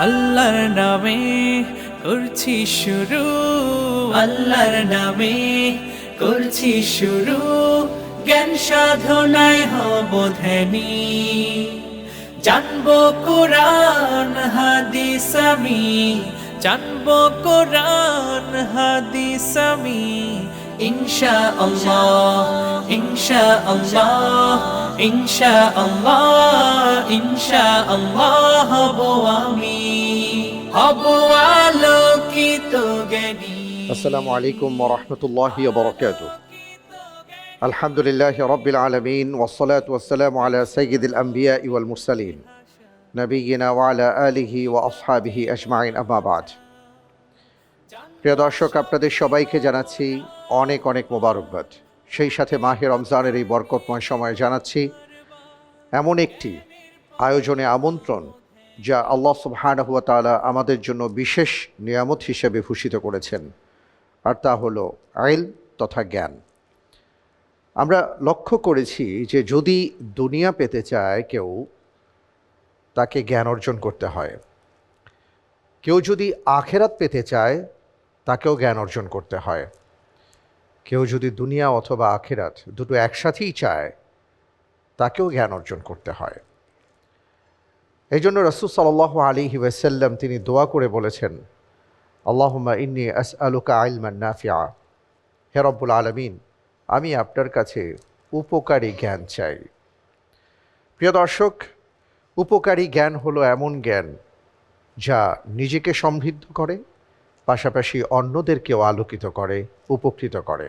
আল্লাহর নামে করছি শুরু, আল্লাহর নামে করছি শুরু, জ্ঞান সাধনায় হব ধ্যানী। জানবো কোরআন হাদিস আমি, জানবো কোরআন হাদিস আমি, ইনশাআল্লাহ ইনশাআল্লাহ ইনশাআল্লাহ ইনশাআল্লাহ হব আমি, হব আলোকিত জ্ঞানী। আসসালামু আলাইকুম ওয়া রাহমাতুল্লাহি ওয়া বারাকাতুহু। আলহামদুলিল্লাহি রাব্বিল আলামিন ওয়াসসালাতু ওয়াসসালামু আলা সাইয়্যিদিল আমবিয়াই ওয়াল মুরসালিন নবিয়িনা ওয়া আলা আলিহি ওয়া আসহাবিহি আজমাইন, আম্মা বাদ। প্রিয় দর্শক, আপনাদের সবাইকে জানাচ্ছি অনেক অনেক মোবারকবাদ। সেই সাথে মাহে রমজানের এই বরকতময় সময়ে জানাচ্ছি এমন একটি আয়োজনে আমন্ত্রণ যা আল্লাহ সুবহানাহু ওয়া তাআলা আমাদের জন্য বিশেষ নিয়ামত হিসেবে ভূষিত করেছেন, আর তা হলো ইলম তথা জ্ঞান। আমরা লক্ষ্য করেছি যে যদি দুনিয়া পেতে চায় কেউ, তাকে জ্ঞান অর্জন করতে হয়। কেউ যদি আখেরাত পেতে চায়, তাকেও জ্ঞান অর্জন করতে হয়। কেউ যদি দুনিয়া অথবা আখেরাত দুটো একসাথেই চায়, তাকেও জ্ঞান অর্জন করতে হয়। এই জন্য রাসূল সাল্লাল্লাহু আলাইহি ওয়াসাল্লাম তিনি দোয়া করে বলেছেন, আল্লাহুম্মা ইন্নী আসআলুকা ইলমান নাফিআ। হে রব্বুল আলামিন, আমি আপনার কাছে উপকারী জ্ঞান চাই। প্রিয় দর্শক, উপকারী জ্ঞান হলো এমন জ্ঞান যা নিজেকে সমৃদ্ধ করে, পাশাপাশি অন্যদেরকেও আলোকিত করে, উপকৃত করে।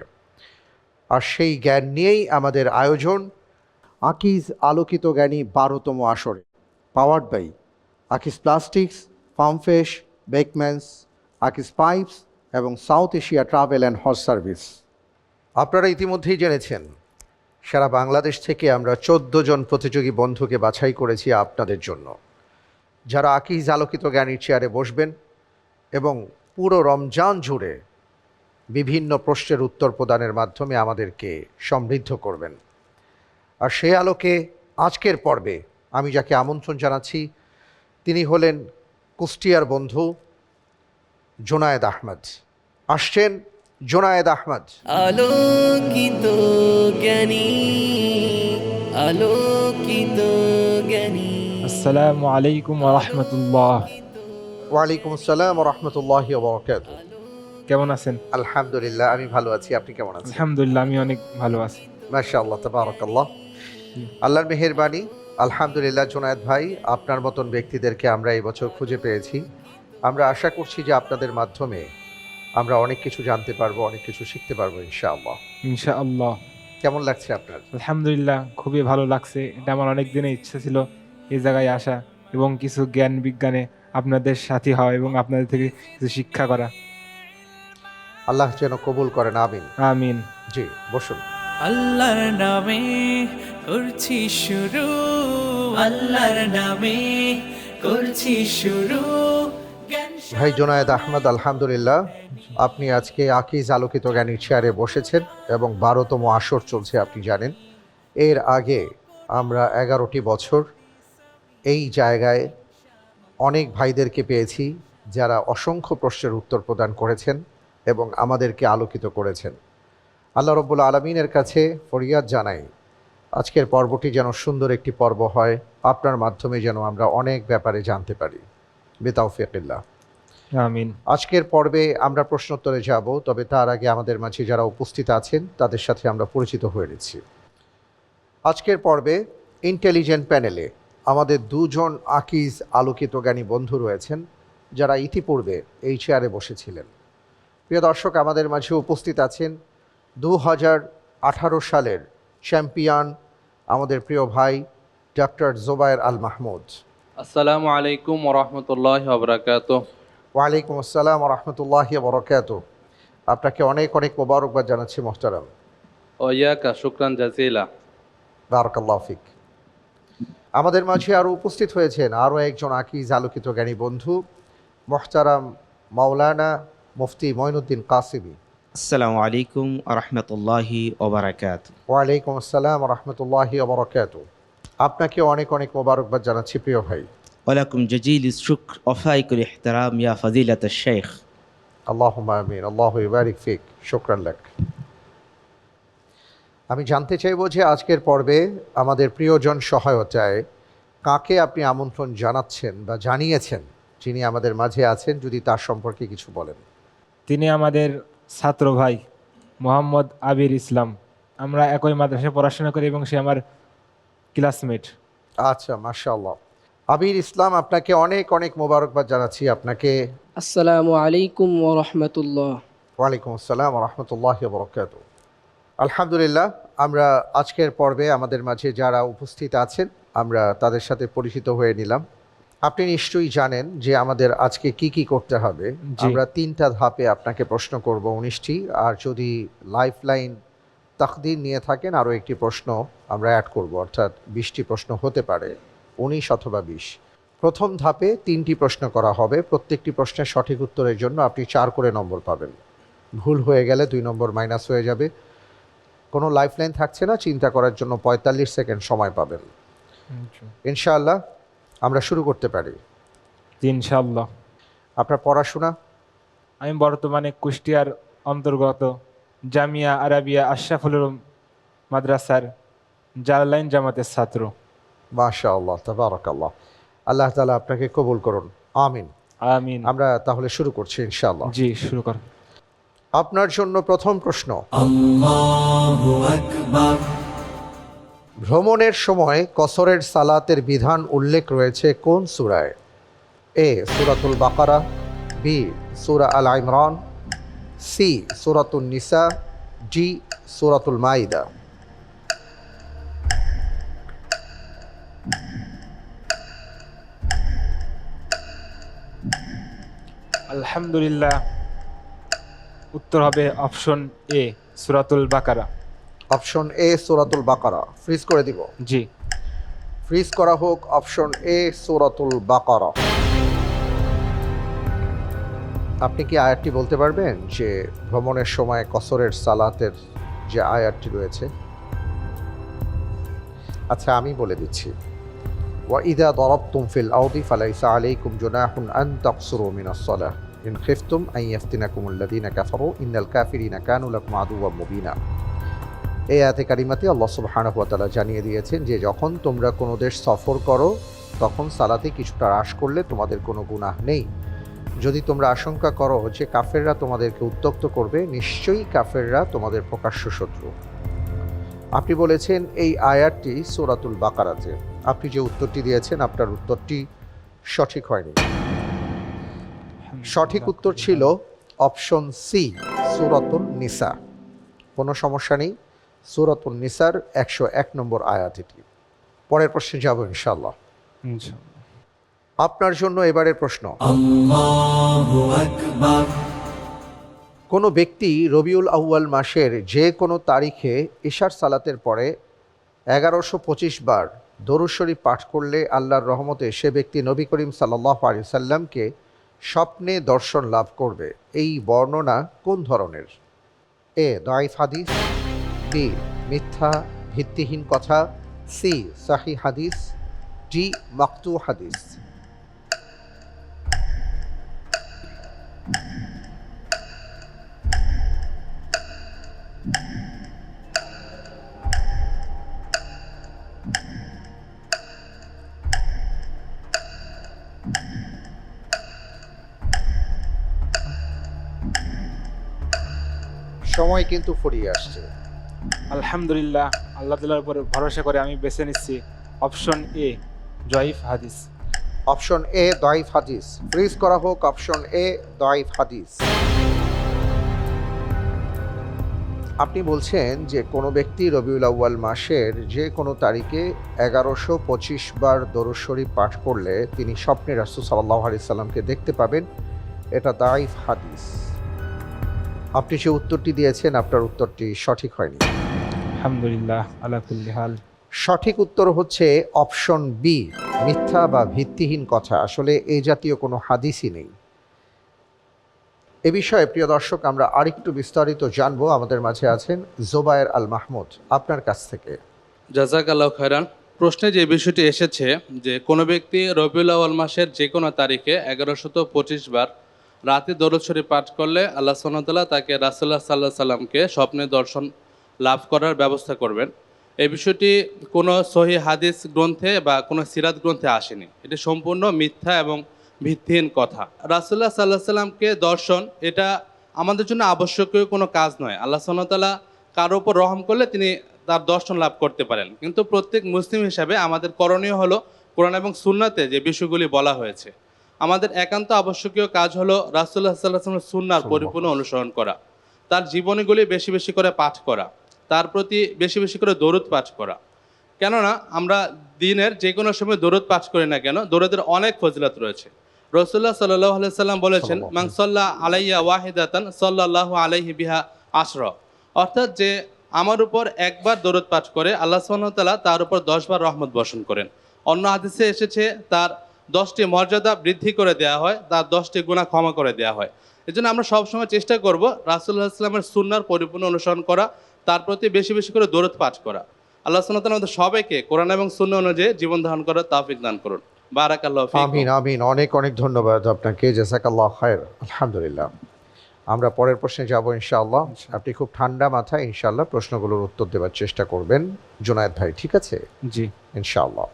আর সেই জ্ঞান নিয়েই আমাদের আয়োজন আকিজ আলোকিত জ্ঞানী 12তম আসরে, powered by Akij Plastics, Farmfresh, Beckmans, Akij Pipes এবং South Asia Travel and Hajj Service. আপনারা ইতিমধ্যেই জেনেছেন, সারা বাংলাদেশ থেকে আমরা 14 জন প্রতিযোগী বন্ধুকে বাছাই করেছি আপনাদের জন্য, যারা আকিজ আলোকিত জ্ঞানীর চেয়ারে বসবেন এবং পুরো রমজান জুড়ে বিভিন্ন প্রশ্নের উত্তর প্রদানের মাধ্যমে আমাদেরকে সমৃদ্ধ করবেন। আর সেই আলোকে আজকের পর্বে আমি যাকে আমন্ত্রণ জানাচ্ছি, তিনি হলেন কুষ্টিয়ার বন্ধু জোনায়েদ আহমদ। আসছেন জোনায়েদ আহমদ। আলোকিত জ্ঞানী, আলোকিত জ্ঞানী। আসসালামু আলাইকুম ওয়া রাহমাতুল্লাহ। ওয়ালাইকুম আসসালাম ওয়া রাহমাতুল্লাহি ওয়া বারাকাতুহু। কেমন আছেন? আলহামদুলিল্লাহ, আমি ভালো আছি। আপনি কেমন আছেন? আলহামদুলিল্লাহ, আমি অনেক ভালো আছি। মাশাআল্লাহ, তাবারাকাল্লাহ। আল্লাহর মেহেরবানি। আলহামদুলিল্লাহ জোনায়েদ ভাই, আপনার মতন ব্যক্তিদেরকে আমরা এই বছর খুঁজে পেয়েছি। আমরা আশা করছি যে আপনাদের মাধ্যমে আমরা অনেক কিছু জানতে পারবো, অনেক কিছু শিখতে পারবো ইনশাআল্লাহ। ইনশাআল্লাহ। কেমন লাগছে আপনার? আলহামদুলিল্লাহ, খুবই ভালো লাগছে। এটা আমার অনেক দিনের ইচ্ছা ছিল এই জায়গায় আসা এবং কিছু জ্ঞান বিজ্ঞানে আপনাদের সাথী হওয়া এবং আপনাদের থেকে কিছু শিক্ষা করা। আল্লাহ যেন কবুল করেন, আমিন। আমিন। জি, বসুন। আল্লাহর নামে করছি শুরু, আল্লাহর নামে করছি শুরু, জ্ঞান ভাই জোনায়েদ আহমদ, আলহামদুলিল্লাহ আপনি আজকে আকিজ আলোকিত জ্ঞানীর চেয়ারে বসেছেন এবং 12তম আসর চলছে, আপনি জানেন। এর আগে আমরা 11টি বছর এই জায়গায় অনেক ভাইদেরকে পেয়েছি যারা অসংখ্য প্রশ্নের উত্তর প্রদান করেছেন এবং আমাদেরকে আলোকিত করেছেন। আল্লাহ রব্বুল আলমিনের কাছে ফরিয়াদ জানাই, আজকের পর্বটি যেন সুন্দর একটি পর্ব হয়, আপনার মাধ্যমে যেন আমরা অনেক ব্যাপারে জানতে পারি। বিতাওফিকিল্লাহ, আমিন। আজকের পর্বে আমরা প্রশ্নোত্তরে যাব, তবে তার আগে আমাদের মাঝে যারা উপস্থিত আছেন তাদের সাথে আমরা পরিচিত হয়ে নিচ্ছি। আজকের পর্বে ইন্টেলিজেন্ট প্যানেলে আমাদের 2 জন আকিজ আলোকিত জ্ঞানী বন্ধু রয়েছেন, যারা ইতিপূর্বে এই চেয়ারে বসেছিলেন। প্রিয় দর্শক, আমাদের মাঝে উপস্থিত আছেন 2018 সালের চ্যাম্পিয়ন আমাদের প্রিয় ভাই ডক্টর জোবায়ের আল মাহমুদ। আসসালামু আলাইকুম ওয়া রাহমাতুল্লাহি ওয়া বারাকাতুহু। ওয়ালাইকুম আসসালাম ওয়া রাহমাতুল্লাহি ওয়া বারাকাতুহু। আপনাকে অনেক অনেক মোবারকবাদ জানাচ্ছি মোহতারাম। ওয়া ইয়াকা শুকরান জাযীলা। বারাকাল্লাহু ফিক। আমাদের মাঝে আরও উপস্থিত হয়েছেন আরও একজন আকিজ আলোকিত জ্ঞানী বন্ধু, মোহতারাম মাওলানা মুফতি মঈনুদ্দিন কাসিমি। আসসালামু আলাইকুম ওয়া রাহমাতুল্লাহি ওয়া বারাকাতুহু। ওয়ালাইকুম আসসালাম ওয়া রাহমাতুল্লাহি ওয়া বারাকাতুহু। আপনাকে অনেক অনেক মোবারকবাদ জানাচ্ছি প্রিয় ভাই। ولكم جزيل الشكر وفائق الاحترام يا فضيلة الشيخ. আল্লাহুম্মা আমিন। আল্লাহু ইবারিক ফিক। শুকরান লাক। আমি জানতে চাইবো যে আজকের পর্বে আমাদের প্রিয়জন সহায়তায় কাকে আপনি আমন্ত্রণ জানাচ্ছেন বা জানিয়েছেন, যিনি আমাদের মাঝে আছেন, যদি তার সম্পর্কে কিছু বলেন। তিনি আমাদের ছাত্র ভাই মোহাম্মদ আবির ইসলাম। আমরা একই মাদ্রাসায় পড়াশোনা করি এবং সে আমার ক্লাসমেট। আচ্ছা, মাশাআল্লাহ। আবির ইসলাম, আপনাকে অনেক অনেক মোবারকবাদ জানাচ্ছি। আপনাকে আসসালামু আলাইকুম ওয়া রাহমাতুল্লাহ। ওয়ালাইকুম আসসালাম ওয়া রাহমাতুল্লাহি ওয়া বারাকাতুহু। আলহামদুলিল্লাহ, আমরা আজকের পর্বে আমাদের মাঝে যারা উপস্থিত আছেন আমরা তাদের সাথে পরিচিত হয়ে নিলাম। আপনি নিশ্চয়ই জানেন যে আমাদের আজকে কি কি করতে হবে। জি। আমরা 3টা ধাপে আপনাকে প্রশ্ন করব, 19টি, আর যদি লাইফলাইন তাকদির নিয়ে থাকেন আরও একটি প্রশ্ন আমরা অ্যাড করব, অর্থাৎ 20টি প্রশ্ন হতে পারে, 19 অথবা 20। প্রথম ধাপে 3টি প্রশ্ন করা হবে। প্রত্যেকটি প্রশ্নের সঠিক উত্তরের জন্য আপনি 4 করে নম্বর পাবেন। ভুল হয়ে গেলে 2 নম্বর মাইনাস হয়ে যাবে। কোনো লাইফলাইন থাকছে না, চিন্তা করার জন্য 45 সেকেন্ড সময় পাবেন। ইনশাআল্লাহ আমরা শুরু করতে পারি। জি, ইনশাআল্লাহ। আপনার পড়াশোনা? আমি বর্তমানে কুষ্টিয়ার অন্তর্গত জামিয়া আরাবিয়া আশরাফুল উলুম মাদ্রাসার জালালাইন জামাতের ছাত্র। মাশাআল্লাহ, তাবারাকাল্লাহ। আল্লাহ তাআলা আপনাকে কবুল করুন, আমিন। আমিন। আমরা তাহলে শুরু করছি ইনশাআল্লাহ। জি, শুরু কর। আপনার জন্য প্রথম প্রশ্ন। ভ্রমণের সময় কসরের সালাতের বিধান উল্লেখ রয়েছে কোন সূরায়? এ সূরাতুল বাকারা, বি সূরা আল ইমরান, সি সূরাতুন নিসা, ডি সূরাতুল মাইদা। আলহামদুলিল্লাহ, উত্তর হবে অপশন এ সূরাতুল বাকারা। অপশন এ সূরাতুল বাকারা। ফ্রিজ করে দিব। জি। ফ্রিজ করা হোক অপশন এ সূরাতুল বাকারা। আপনি কি আয়াতটি বলতে পারবেন যে ভ্রমণের সময় কসরের সালাতের যে আয়াতটি রয়েছে? আচ্ছা, আমি বলে দিচ্ছি। ওয়া ইদা দারাবতুম ফিল আরদি ফালাইসা আলাইকুম জুনাহুন আন তাকসুরু মিনাস সালাহ ইন খিফতুম আন ইয়াফতিনাকুমুল লাযিনা কাফারু ইন্নাল কাফিরিনা কানু লাকুম আদুওয়াম মুবিনা। এই আয়াতে কারিমাতে আল্লাহ সুবহানাহু ওয়া তাআলা জানিয়ে দিয়েছেন যে যখন তোমরা কোনো দেশ সফর করো তখন সালাতে কিছুটা হ্রাস করলে তোমাদের কোনো গুনাহ নেই। যদি তোমরা আশঙ্কা করো যে কাফেররা তোমাদেরকে উত্ত্যক্ত করবে, নিশ্চয়ই কাফেররা তোমাদের প্রকাশ্য শত্রু। আপনি বলেছেন এই আয়াতটি সূরাতুল বাকারাতে। আপনি যে উত্তরটি দিয়েছেন আপনার উত্তরটি সঠিক হয়নি। সঠিক উত্তর ছিল অপশন সি সূরাতুন নিসা। কোনো সমস্যা নেই, সূরাতুন নিসার 101 নম্বর আয়াত এটি। পরের প্রশ্নে যাব ইনশাআল্লাহ। ইনশাআল্লাহ। আপনার জন্য এবারের প্রশ্ন। কোনো ব্যক্তি রবিউল আউয়াল মাসের যে কোনো তারিখে ইশার সালাতের পরে 1125 বার দরুদ শরীফ পাঠ করলে আল্লাহর রহমতে সে ব্যক্তি নবী করিম সাল্লাল্লাহু আলাইহি সাল্লামকে স্বপ্নে দর্শন লাভ করবে। এই বর্ণনা কোন ধরনের? এ দাইফ হাদিস, বি মিথ্যা ভিত্তিহীন কথা, সি সাহি হাদিস, ডি মাকতু হাদিস। সময় কিন্তু ফুরিয়ে আসছে। আলহামদুলিল্লাহ, আল্লাহ তাআলার উপর ভরসা করে আমি বেছে নিচ্ছি অপশন এ জয়ীফ হাদিস। অপশন এ দাইফ হাদিস। ফ্রিজ করা হোক অপশন এ দাইফ হাদিস। আপনি বলছেন যে কোনো ব্যক্তি রবিউল আউয়াল মাসের যে কোনো তারিখে 1125 বার দরুদ শরীফ পাঠ করলে তিনি স্বপ্নে রাসূল সাল্লাল্লাহু আলাইহি সাল্লামকে দেখতে পাবেন। এটা দাইফ হাদিস। আপনি যে উত্তরটি দিয়েছেন আপনার উত্তরটি সঠিক হয়নি। আলহামদুলিল্লাহ আলা কুল্লি হাল। সঠিক উত্তর হচ্ছে অপশন বি মিথ্যা বা ভিত্তিহীন কথা। আসলে এই জাতীয় কোনো হাদিসই নেই। এ বিষয়ে প্রিয় দর্শক আমরা আরেকটু বিস্তারিত জানবো। আমাদের মাঝে আছেন জোবায়ের আল মাহমুদ, আপনার কাছ থেকে। জাযাকাল্লাহু খাইরান। প্রশ্নে যে বিষয়টি এসেছে যে কোনো ব্যক্তি রবিউল আউয়াল মাসের যে কোনো তারিখে 1125 বার রাতে দরুদ শরীফ পাঠ করলে আল্লাহ সুবহানাহু ওয়া তাআলা তাকে রাসূলুল্লাহ সাল্লাল্লাহু আলাইহি সাল্লামকে স্বপ্নে দর্শন লাভ করার ব্যবস্থা করবেন। এই বিষয়টি কোনো সহিহ হাদিস গ্রন্থে বা কোনো সিরাত গ্রন্থে আসেনি। এটি সম্পূর্ণ মিথ্যা এবং ভিত্তিহীন কথা। রাসূলুল্লাহ সাল্লাল্লাহু আলাইহি সাল্লামকে দর্শন এটা আমাদের জন্য আবশ্যকীয় কোনো কাজ নয়। আল্লাহ সুবহানাহু ওয়া তাআলা কারো উপর রহম করলে তিনি তার দর্শন লাভ করতে পারেন, কিন্তু প্রত্যেক মুসলিম হিসাবে আমাদের করণীয় হলো কোরআন এবং সুন্নাতে যে বিষয়গুলি বলা হয়েছে, আমাদের একান্ত আবশ্যকীয় কাজ হলো রাসূলুল্লাহ সাল্লাল্লাহু আলাইহি ওয়াসাল্লামের সুন্নাহর পরিপূর্ণ অনুসরণ করা, তার জীবনীগুলি বেশি বেশি করে পাঠ করা, তার প্রতি বেশি বেশি করে দরুদ পাঠ করা। কেননা আমরা দিনের যে কোনো সময় দরুদ পাঠ করি না কেন, দরুদের অনেক ফজিলত রয়েছে। রাসূলুল্লাহ সাল্লাল্লাহু আলাইহি ওয়াসাল্লাম বলেছেন, মান সাল্লা আলাইয়া ওয়াহিদাতান সাল্লাল্লাহু আলাইহি বিহা আশরা, অর্থাৎ যে আমার উপর একবার দরুদ পাঠ করে আল্লাহ সুবহানাহু ওয়া তাআলা তার উপর 10 বার রহমত বর্ষণ করেন। অন্য হাদিসে এসেছে তার 10টি মর্যাদা বৃদ্ধি করে দেওয়া হয়, তার 10টি গুনাহ ক্ষমা করে দেওয়া হয়। এজন্য আমরা সবসময় চেষ্টা করব রাসূলুল্লাহ সাল্লাল্লাহু আলাইহি ওয়াসাল্লামের সুন্নাহর পরিপূর্ণ অনুসরণ করা, তার প্রতি বেশি বেশি করে দরুদ পাঠ করা। আল্লাহ সুবহানাহু ওয়া তাআলা আমাদের সবাইকে কোরআন এবং সুন্নাহ অনুযায়ী জীবন ধারণ করার তৌফিক দান করুন। বারাকাল্লাহু ফীকুম। আমিন আমিন, অনেক অনেক ধন্যবাদ আপনাকে, জাযাকাল্লাহ খায়র। আলহামদুলিল্লাহ, আমরা পরের প্রশ্নে যাব ইনশাআল্লাহ। আপনি খুব ঠান্ডা মাথায় ইনশাআল্লাহ প্রশ্নগুলোর উত্তর দেওয়ার চেষ্টা করবেন জুনায়েদ ভাই, ঠিক আছে? জি ইনশাআল্লাহ।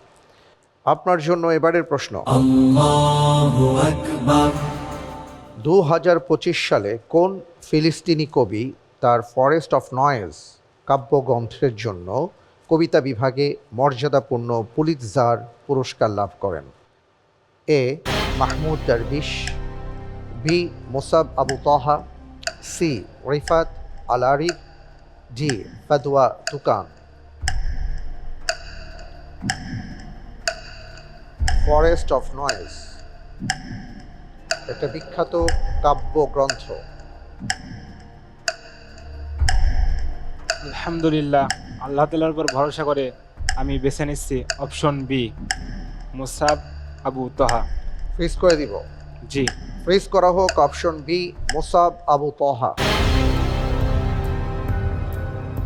আপনার জন্য এবারের প্রশ্ন, 2025 সালে কোন ফিলিস্তিনি কবি তার ফরেস্ট অফ নয়েজ কাব্যগ্রন্থের জন্য কবিতা বিভাগে মর্যাদাপূর্ণ পুলিৎজার পুরস্কার লাভ করেন? A Mahmoud Darwish, B Mosab Abu Toha, C Refaat Alareer, D Fadwa Tuqan. Forest of Noise একটা বিখ্যাত কাব্যগ্রন্থ। আলহামদুলিল্লাহ, আল্লাহ তাআলার উপর ভরসা করে আমি বেছে নিচ্ছি অপশন বি, মুসাব আবু তাহা। ফ্রিজ করে দিব? জি ফ্রিজ করা হোক অপশন বি, মুসাব আবু তাহা।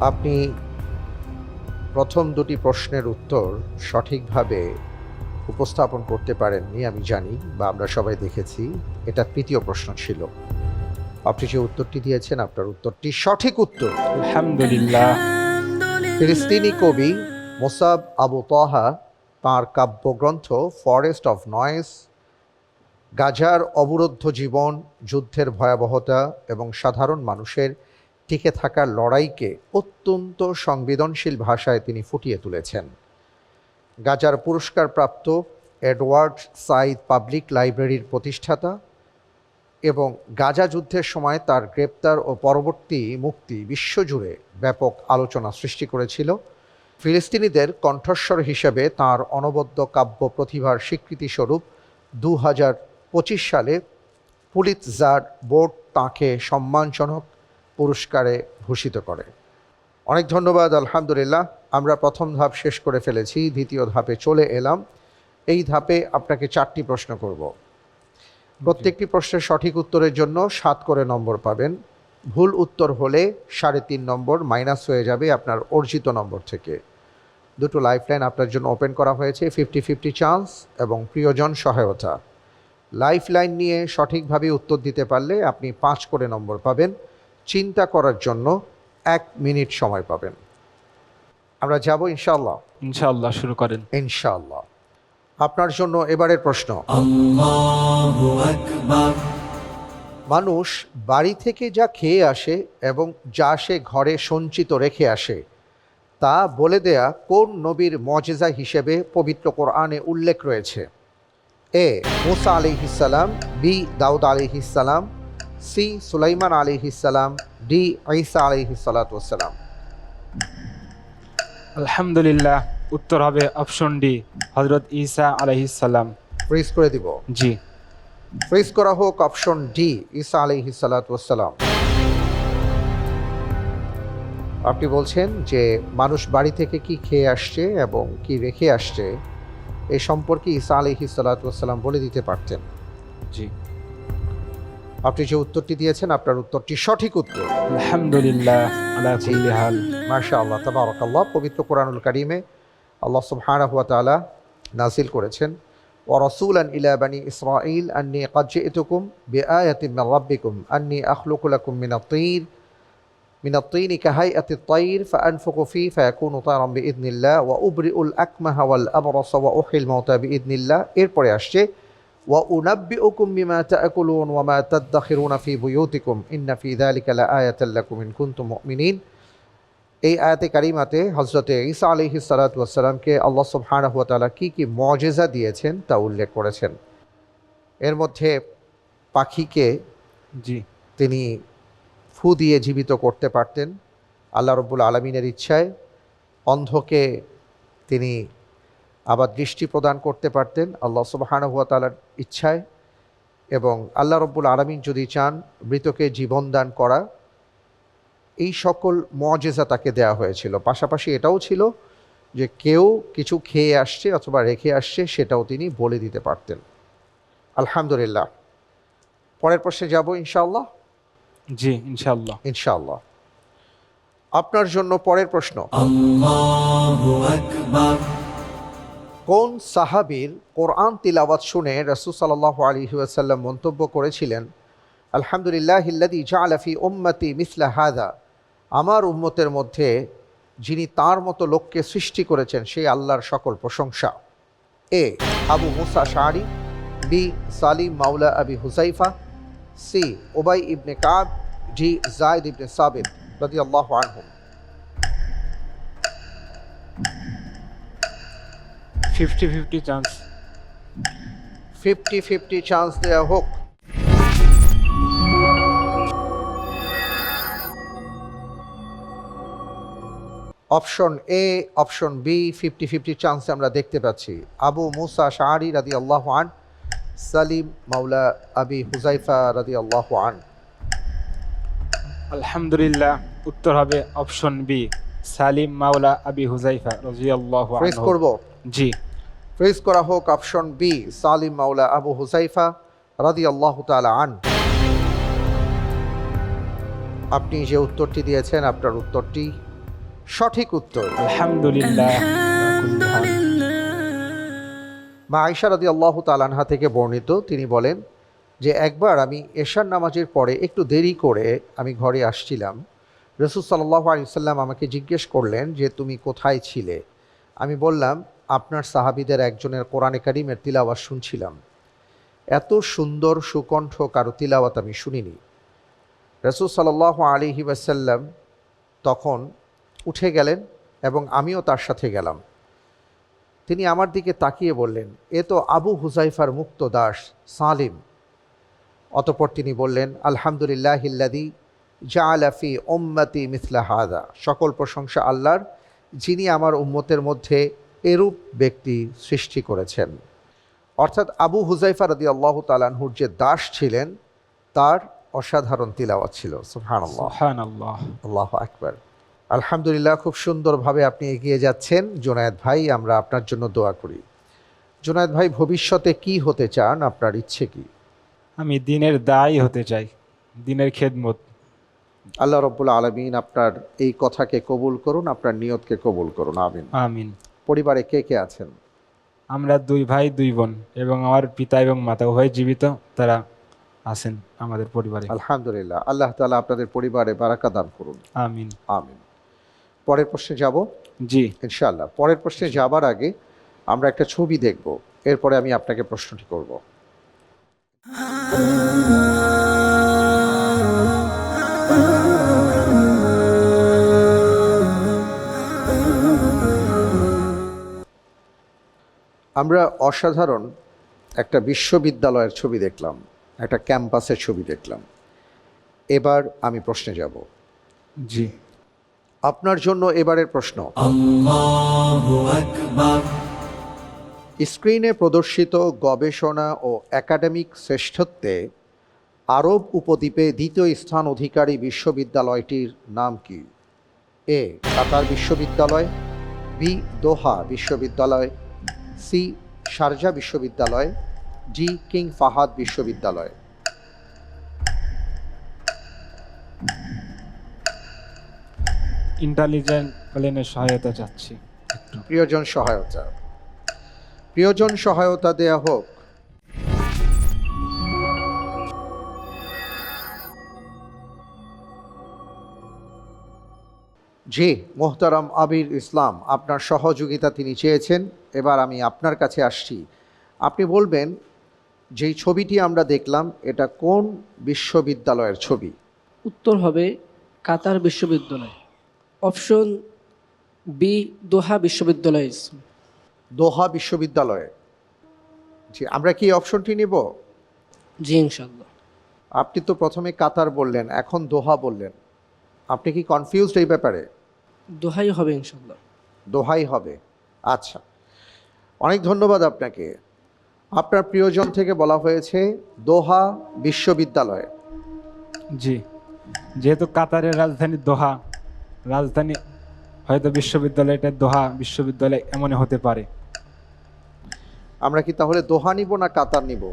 আপনি প্রথম দুটি প্রশ্নের উত্তর সঠিকভাবে উপস্থাপন করতে পারেননি, আমি জানি, বা আমরা সবাই দেখেছি। এটা তৃতীয় প্রশ্ন ছিল। আপনি যে উত্তরটি দিয়েছেন আপনার উত্তরটি সঠিক উত্তর। আলহামদুলিল্লাহ। ফিলিস্তিনি কবি মুসাব আবু তাহা তাঁর কাব্যগ্রন্থ ফরেস্ট অফ নয়েজ গাজার অবরুদ্ধ জীবন, যুদ্ধের ভয়াবহতা এবং সাধারণ মানুষের টিকে থাকার লড়াইকে অত্যন্ত সংবেদনশীল ভাষায় তিনি ফুটিয়ে তুলেছেন। গাজার পুরস্কারপ্রাপ্ত এডওয়ার্ড সাইদ পাবলিক লাইব্রেরির প্রতিষ্ঠাতা এবং গাজা যুদ্ধের সময় তার গ্রেপ্তার ও পরবর্তী মুক্তি বিশ্বজুড়ে ব্যাপক আলোচনা সৃষ্টি করেছিল। ফিলিস্তিনিদের কণ্ঠস্বর হিসেবে তাঁর অনবদ্য কাব্য প্রতিভার স্বীকৃতিস্বরূপ 2025 সালে পুলিৎজার বোর্ড তাঁকে সম্মানজনক পুরস্কারে ভূষিত করে। অনেক ধন্যবাদ। আলহামদুলিল্লাহ, আমরা প্রথম ধাপ শেষ করে ফেলেছি, দ্বিতীয় ধাপে চলে এলাম। এই ধাপে আপনাকে 4টি প্রশ্ন করব। প্রত্যেকটি প্রশ্নের সঠিক উত্তরের জন্য 7 করে নম্বর পাবেন। ভুল উত্তর হলে 3.5 নম্বর মাইনাস হয়ে যাবে আপনার অর্জিত নম্বর থেকে। দুটো লাইফলাইন আপনার জন্য ওপেন করা হয়েছে, 50-50 চান্স এবং প্রিয়জন সহায়তা। লাইফলাইন নিয়ে সঠিকভাবে উত্তর দিতে পারলে আপনি 5 করে নম্বর পাবেন। চিন্তা করার জন্য 1 মিনিট সময় পাবেন। আমরা যাব ইনশাআল্লাহ। ইনশাআল্লাহ, শুরু করেন। ইনশাআল্লাহ। আপনার জন্য এবারের প্রশ্ন, মানুষ বাড়ি থেকে যা খেয়ে আসে এবং যা সে ঘরে সঞ্চিত রেখে আসে তা বলে দেয়া কোন নবীর মজেজা হিসেবে পবিত্র কোরআনে উল্লেখ রয়েছে? এ মুসা আলাইহিস সালাম, বি দাউদ আলাইহিস সালাম, সি সুলাইমান আলাইহিস সালাম, ডি ঈসা আলাইহিস সালাতু ওয়াস সালাম। আলহামদুলিল্লাহ, উত্তর হবে অপশন ডি, হযরত ঈসা আলাইহিস সালাম। ফ্রিজ করে দিব? জি ফ্রিজ করা হোক অপশন ডি, ঈসা আলাইহিস সালাতু ওয়াস সালাম। আপনি বলছেন যে মানুষ বাড়ি থেকে কি খেয়ে আসছে এবং কি রেখে আসছে এ সম্পর্কে ঈসা আলাইহিস সালাতু ওয়াস সালাম বলে দিতে পারতেন। জি আপনি যে উত্তরটি দিয়েছেন আপনার উত্তরটি সঠিক উত্তর। আলহামদুলিল্লাহ আলা কুল্লি হাল। মাশাআল্লাহ, তাবারাকাল্লাহ। পবিত্র কোরআনুল কারীমে আল্লাহ সুবহানাহু ওয়া তাআলা নাজিল করেছেন, ওয়া রাসূলান ইলা বানি ইসরাঈল আন্নী ক্বাদ জি'তুকুম বিআয়াতিন মির রাব্বিকুম আন্নী আখলুকু লাকুম من الطين كهيئة الطير فأنفخ فيه فيكون طيرا بإذن الله وأبرئ الأكمه والأبرص وأحيي الموتى بإذن الله এরপরে আসছে وأنبئكم بما تأكلون وما تدخرون في بيوتكم إن في ذلك لآية لكم إن كنتم مؤمنين। এই আয়াতে কারিমাতে হযরতে ঈসা আলাইহিস সালাতু ওয়াস সালামকে আল্লাহ সুবহানাহু ওয়া তাআলা কি কি মুআজিজা দিয়েছেন তা উল্লেখ করেছেন। এর মধ্যে পাখিকে জি তিনি ফু দিয়ে জীবিত করতে পারতেন আল্লাহ রব্বুল আলমিনের ইচ্ছায়। অন্ধকে তিনি আবার দৃষ্টি প্রদান করতে পারতেন আল্লাহ সুবহানাহু ওয়া তাআলার ইচ্ছায়। এবং আল্লাহ রব্বুল আলমিন যদি চান মৃতকে জীবন দান করা, এই সকল মুআজিজা তাকে দেয়া হয়েছিল। পাশাপাশি এটাও ছিল যে কেউ কিছু খেয়ে আসছে অথবা রেখে আসছে সেটাও তিনি বলে দিতে পারতেন। আলহামদুলিল্লাহ। পরের প্রশ্নে যাব ইনশাআল্লাহ। জি ইনশাআল্লাহ। ইনশাআল্লাহ। আপনার জন্য পরের প্রশ্ন, কোন সাহাবীর কোরআন তিলাওয়াত শুনে রাসূল সাল্লাল্লাহু আলাইহি ওয়াসাল্লাম মন্তব্য করেছিলেন, আলহামদুলিল্লাহিল্লাযী জাআলা ফি উম্মতি মিসলা হাযা, আমার উম্মতের মধ্যে যিনি তার মতো লোককে সৃষ্টি করেছেন সেই আল্লাহর সকল প্রশংসা। A Abu Musa Ashari, B Salim Mawla Abi Huzaifa, C Ubai ibn Kab, D Zayed ibn Sabit রাদিয়াল্লাহু আনহু। 50-50 চান্স। 50-50 চান্স দেওয়া হোক। Option A, option B 50-50 chance আমরা দেখতে পাচ্ছি। আবু মুসা আশআরী রাদিয়াল্লাহু আনহু, সালিম মাওলা আবি হুযাইফা রাদিয়াল্লাহু আনহু। আলহামদুলিল্লাহ, উত্তর হবে option B, Salim Mawla Abi Huzaifa রাদিয়াল্লাহু ফ্রেজ আনহু। করব? জি ফ্রেজ করা হোক অপশন বি, সালিম মাওলা আবু হুযাইফা রাদিয়াল্লাহু তাআলা আনহু। আপনি যে উত্তরটি দিয়েছেন আপনার উত্তরটি সঠিক উত্তর। আলহামদুলিল্লাহ। মা আয়েশা রাদিয়াল্লাহু তাআলা আনহা থেকে বর্ণিত, তিনি বলেন যে একবার আমি এশার নামাজের পরে একটু দেরি করে আমি ঘরে আসছিলাম। রাসূল সাল্লাল্লাহু আলাইহি ওয়াসাল্লাম আমাকে জিজ্ঞেস করলেন যে তুমি কোথায় ছিলে। আমি বললাম আপনার সাহাবীদের একজনের কোরআনে কারীমের তিলাওয়াত শুনছিলাম। এত সুন্দর সুকণ্ঠ কারো তিলাওয়াত আমি শুনিনি। রাসূল সাল্লাল্লাহু আলাইহি ওয়াসাল্লাম তখন উঠে গেলেন এবং আমিও তার সাথে গেলাম। তিনি আমার দিকে তাকিয়ে বললেন, এ তো আবু হুযাইফার মুক্ত দাস সালিম। অতঃপর তিনি বললেন, আলহামদুলিল্লাহিল্লাযী জাআলা ফি উম্মতি মিসলা হাযা, সকল প্রশংসা আল্লাহর যিনি আমার উম্মতের মধ্যে এরূপ ব্যক্তি সৃষ্টি করেছেন। অর্থাৎ আবু হুযাইফা রাদিয়াল্লাহু তাআলা আনহুর যে দাস ছিলেন তার অসাধারণ তিলাওয়াত ছিল। সুবহানাল্লাহ, সুবহানাল্লাহ, আল্লাহু আকবার। আলহামদুলিল্লাহ, খুব সুন্দরভাবে আপনি এগিয়ে যাচ্ছেন। জুনায়েদ ভাই, আমরা আপনার জন্য দোয়া করি। জুনায়েদ ভাই, ভবিষ্যতে কি হতে চান, আপনার ইচ্ছে কি? আমি দিনের দায়ী হতে চাই, দিনের খেদমত। আল্লাহ রব্বুল আলামিন আপনার এই কথাকে কবুল করুন, আপনার নিয়তকে কবুল করুন, আমিন। আমিন। পরিবারে কে কে আছেন? আমরা 2 ভাই 2 বোন এবং আমার পিতা এবং মাতা উভয় জীবিত, তারা আছেন আমাদের পরিবারে। আলহামদুলিল্লাহ, আল্লাহ তাআলা আপনাদের পরিবারে বারাকা দান করুন, আমিন। আমিন। পরের প্রশ্নে যাব জি ইনশাআল্লাহ। পরের প্রশ্নে যাবার আগে আমরা একটা ছবি দেখব, এরপরে আমি আপনাকে প্রশ্নটি করব। আমরা অসাধারণ একটা বিশ্ববিদ্যালয়ের ছবি দেখলাম, একটা ক্যাম্পাসের ছবি দেখলাম। এবার আমি প্রশ্নে যাব। জি আপনার জন্য এবারের প্রশ্ন, স্ক্রিনে প্রদর্শিত গবেষণা ও একাডেমিক শ্রেষ্ঠত্বে আরব উপদ্বীপে দ্বিতীয় স্থান অধিকারী বিশ্ববিদ্যালয়টির নাম কি? এ কাতার বিশ্ববিদ্যালয়, বি দোহা বিশ্ববিদ্যালয়, সি শারজা বিশ্ববিদ্যালয়, ডি কিং ফাহাদ বিশ্ববিদ্যালয়। ইন্টেলিজেন্ট প্লেনের সহায়তা চাচ্ছি। প্রিয়জন সহায়তা, প্রিয়জন সহায়তা দেয়া হোক। জি মোহতারাম আবির ইসলাম, আপনার সহযোগিতা তিনি চেয়েছেন। এবার আমি আপনার কাছে আসছি, আপনি বলবেন যেই ছবিটি আমরা দেখলাম এটা কোন বিশ্ববিদ্যালয়ের ছবি? উত্তর হবে কাতার বিশ্ববিদ্যালয়। অপশন বি, দোহা বিশ্ববিদ্যালয়। দোহা বিশ্ববিদ্যালয়ে। জি, আমরা কি এই অপশনটি নিব? জি ইনশাল্লাহ। আপনি তো প্রথমে কাতার বললেন, এখন দোহা বললেন, আপনি কি কনফিউজড এই ব্যাপারে? দোহাই হবে ইনশাল্লাহ। দোহাই হবে। আচ্ছা, অনেক ধন্যবাদ আপনাকে। আপনার প্রিয়জন থেকে বলা হয়েছে দোহা বিশ্ববিদ্যালয়। জি, যেহেতু কাতারের রাজধানী দোহা, রাজধানী হয়তো বিশ্ববিদ্যালয়টা দোহা বিশ্ববিদ্যালয় এমনই হতে পারে। আমরা কি তাহলে দোহা নিব না কাতার নিব?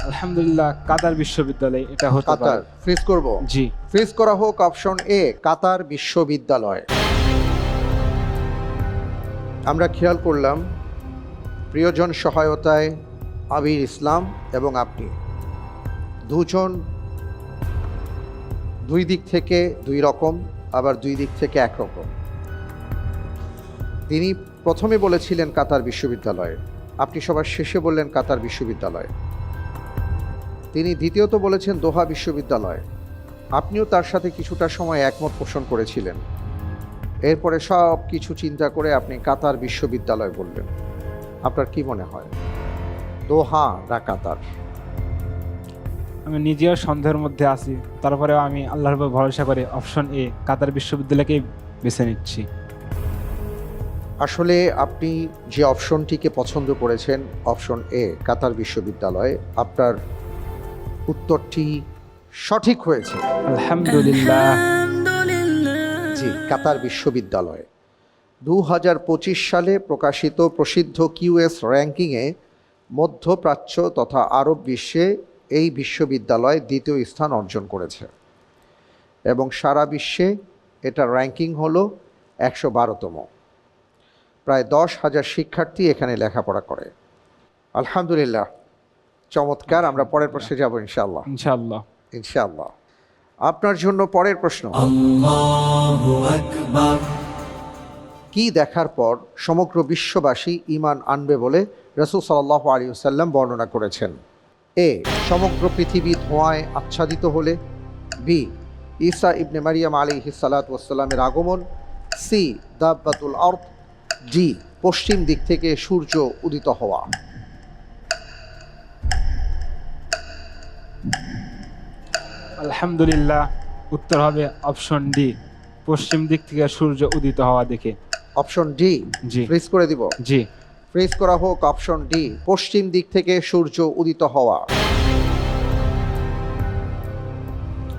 আলহামদুলিল্লাহ কাতার বিশ্ববিদ্যালয় এটা হতে কাতার পারে। ফ্রিজ করব। জি, ফ্রিজ করা হোক অপশন এ, কাতার বিশ্ববিদ্যালয়। আমরা খেয়াল করলাম প্রিয়জন সহায়তায় আবির ইসলাম এবং আপনি দুজন দুই দিক থেকে দুই রকম, আবার দুই দিক থেকে একরকম। তিনি প্রথমে বলেছিলেন কাতার বিশ্ববিদ্যালয়, আপনি সবার শেষে বললেন কাতার বিশ্ববিদ্যালয়। তিনি দ্বিতীয়ত বলেছেন দোহা বিশ্ববিদ্যালয়, আপনিও তার সাথে কিছুটা সময় একমত পোষণ করেছিলেন। এরপরে সব কিছু চিন্তা করে আপনি কাতার বিশ্ববিদ্যালয় বললেন। আপনার কি মনে হয়, দোহা না কাতার? আমি নিজেও সন্দেহের মধ্যে আছি, তারপরেও আমি আল্লাহর উপর ভরসা করে অপশন এ কাতার বিশ্ববিদ্যালয়কেই বেছে নিচ্ছি। আসলে আপনি যে অপশনটিকে পছন্দ করেছেন, অপশন এ কাতার বিশ্ববিদ্যালয়, আপনার উত্তরটি সঠিক হয়েছে। আলহামদুলিল্লাহ। জি, কাতার বিশ্ববিদ্যালয় 2025 সালে প্রকাশিত প্রসিদ্ধ কিউএস র্যাঙ্কিংয়ে মধ্যপ্রাচ্য তথা আরব বিশ্বে এই বিশ্ববিদ্যালয় দ্বিতীয় স্থান অর্জন করেছে এবং সারা বিশ্বে এটা র্যাঙ্কিং হলো 112তম। প্রায় 10,000 শিক্ষার্থী এখানে লেখাপড়া করে। আলহামদুলিল্লাহ, চমৎকার। আমরা পরের প্রশ্নে যাব ইনশাআল্লাহ। ইনশাআল্লাহ। ইনশাআল্লাহ। আপনার জন্য পরের প্রশ্ন, কি দেখার পর সমগ্র বিশ্ববাসী ঈমান আনবে বলে রাসূল সাল্লাল্লাহু আলাইহি ওয়াসাল্লাম বর্ণনা করেছেন? এ, সমগ্র পৃথিবী ধোঁয়ায় আচ্ছাদিত হলে। বি, ঈসা ইবনে মারিয়াম আলাইহিস সালাতু ওয়াস সালামের আগমন। সি, দাব্বাতুল আরদ। ডি, পশ্চিম দিক থেকে সূর্য উদিত হওয়া। আলহামদুলিল্লাহ, উত্তর হবে অপশন ডি, পশ্চিম দিক থেকে সূর্য উদিত হওয়া দেখে। Option D G. ফ্রিজ করে দিব। জি, ফ্রিজ করা হোক অপশন ডি, পশ্চিম দিক থেকে সূর্য উদিত হওয়া।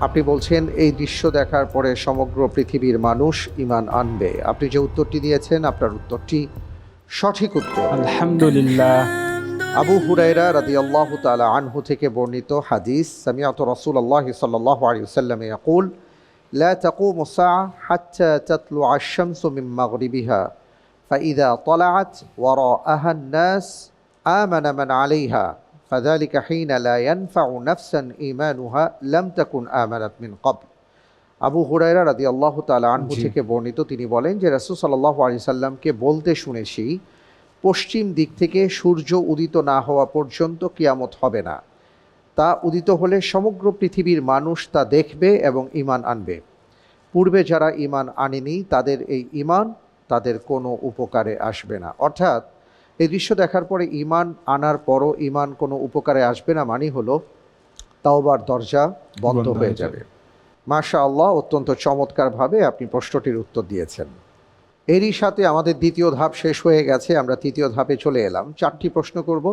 আপনি বলছেন এই দৃশ্য দেখার পরে সমগ্র পৃথিবীর মানুষ ঈমান আনবে। আপনি যে উত্তরটি দিয়েছেন আপনার উত্তরটি সঠিক উত্তর। আলহামদুলিল্লাহ। আবু হুরায়রা রাদিয়াল্লাহু তাআলা আনহু থেকে বর্ণিত হাদিস, সামিআতু রাসূলুল্লাহ সাল্লাল্লাহু আলাইহি ওয়াসাল্লাম ইয়াকুল লা তাকুমু الساعة حتى تطلع الشمس من مغربها فإذا طلعت وراءها الناس آمن من عليها فذلك حين لا ينفع نفسا إيمانها لم تكن آمنت من قبل। আবু হুরায়রা রাদিয়াল্লাহু তাআলা আনহু জি। থেকে বর্ণিত, তিনি বলেন যে রাসূল সাল্লাল্লাহু আলাইহি সাল্লামকে বলতে শুনেছি, পশ্চিম দিক থেকে সূর্য উদিত না হওয়া পর্যন্ত কিয়ামত হবে না। তা উদিত হলে সমগ্র পৃথিবীর মানুষ তা দেখবে এবং ঈমান আনবে। পূর্বে যারা ঈমান আনেনি তাদের এই ঈমান তাদের কোনো উপকারে আসবে না। অর্থাৎ এই দৃশ্য দেখার পরে ঈমান আনার পরও ঈমান কোনো উপকারে আসবে না, মানে হলো তাওবার দরজা বন্ধ হয়ে যাবে। মাশাআল্লাহ, অত্যন্ত চমৎকারভাবে আপনি প্রশ্নটির উত্তর দিয়েছেন। এরই সাথে আমাদের দ্বিতীয় ধাপ শেষ হয়ে গেছে, আমরা তৃতীয় ধাপে চলে এলাম। 4টি প্রশ্ন করব,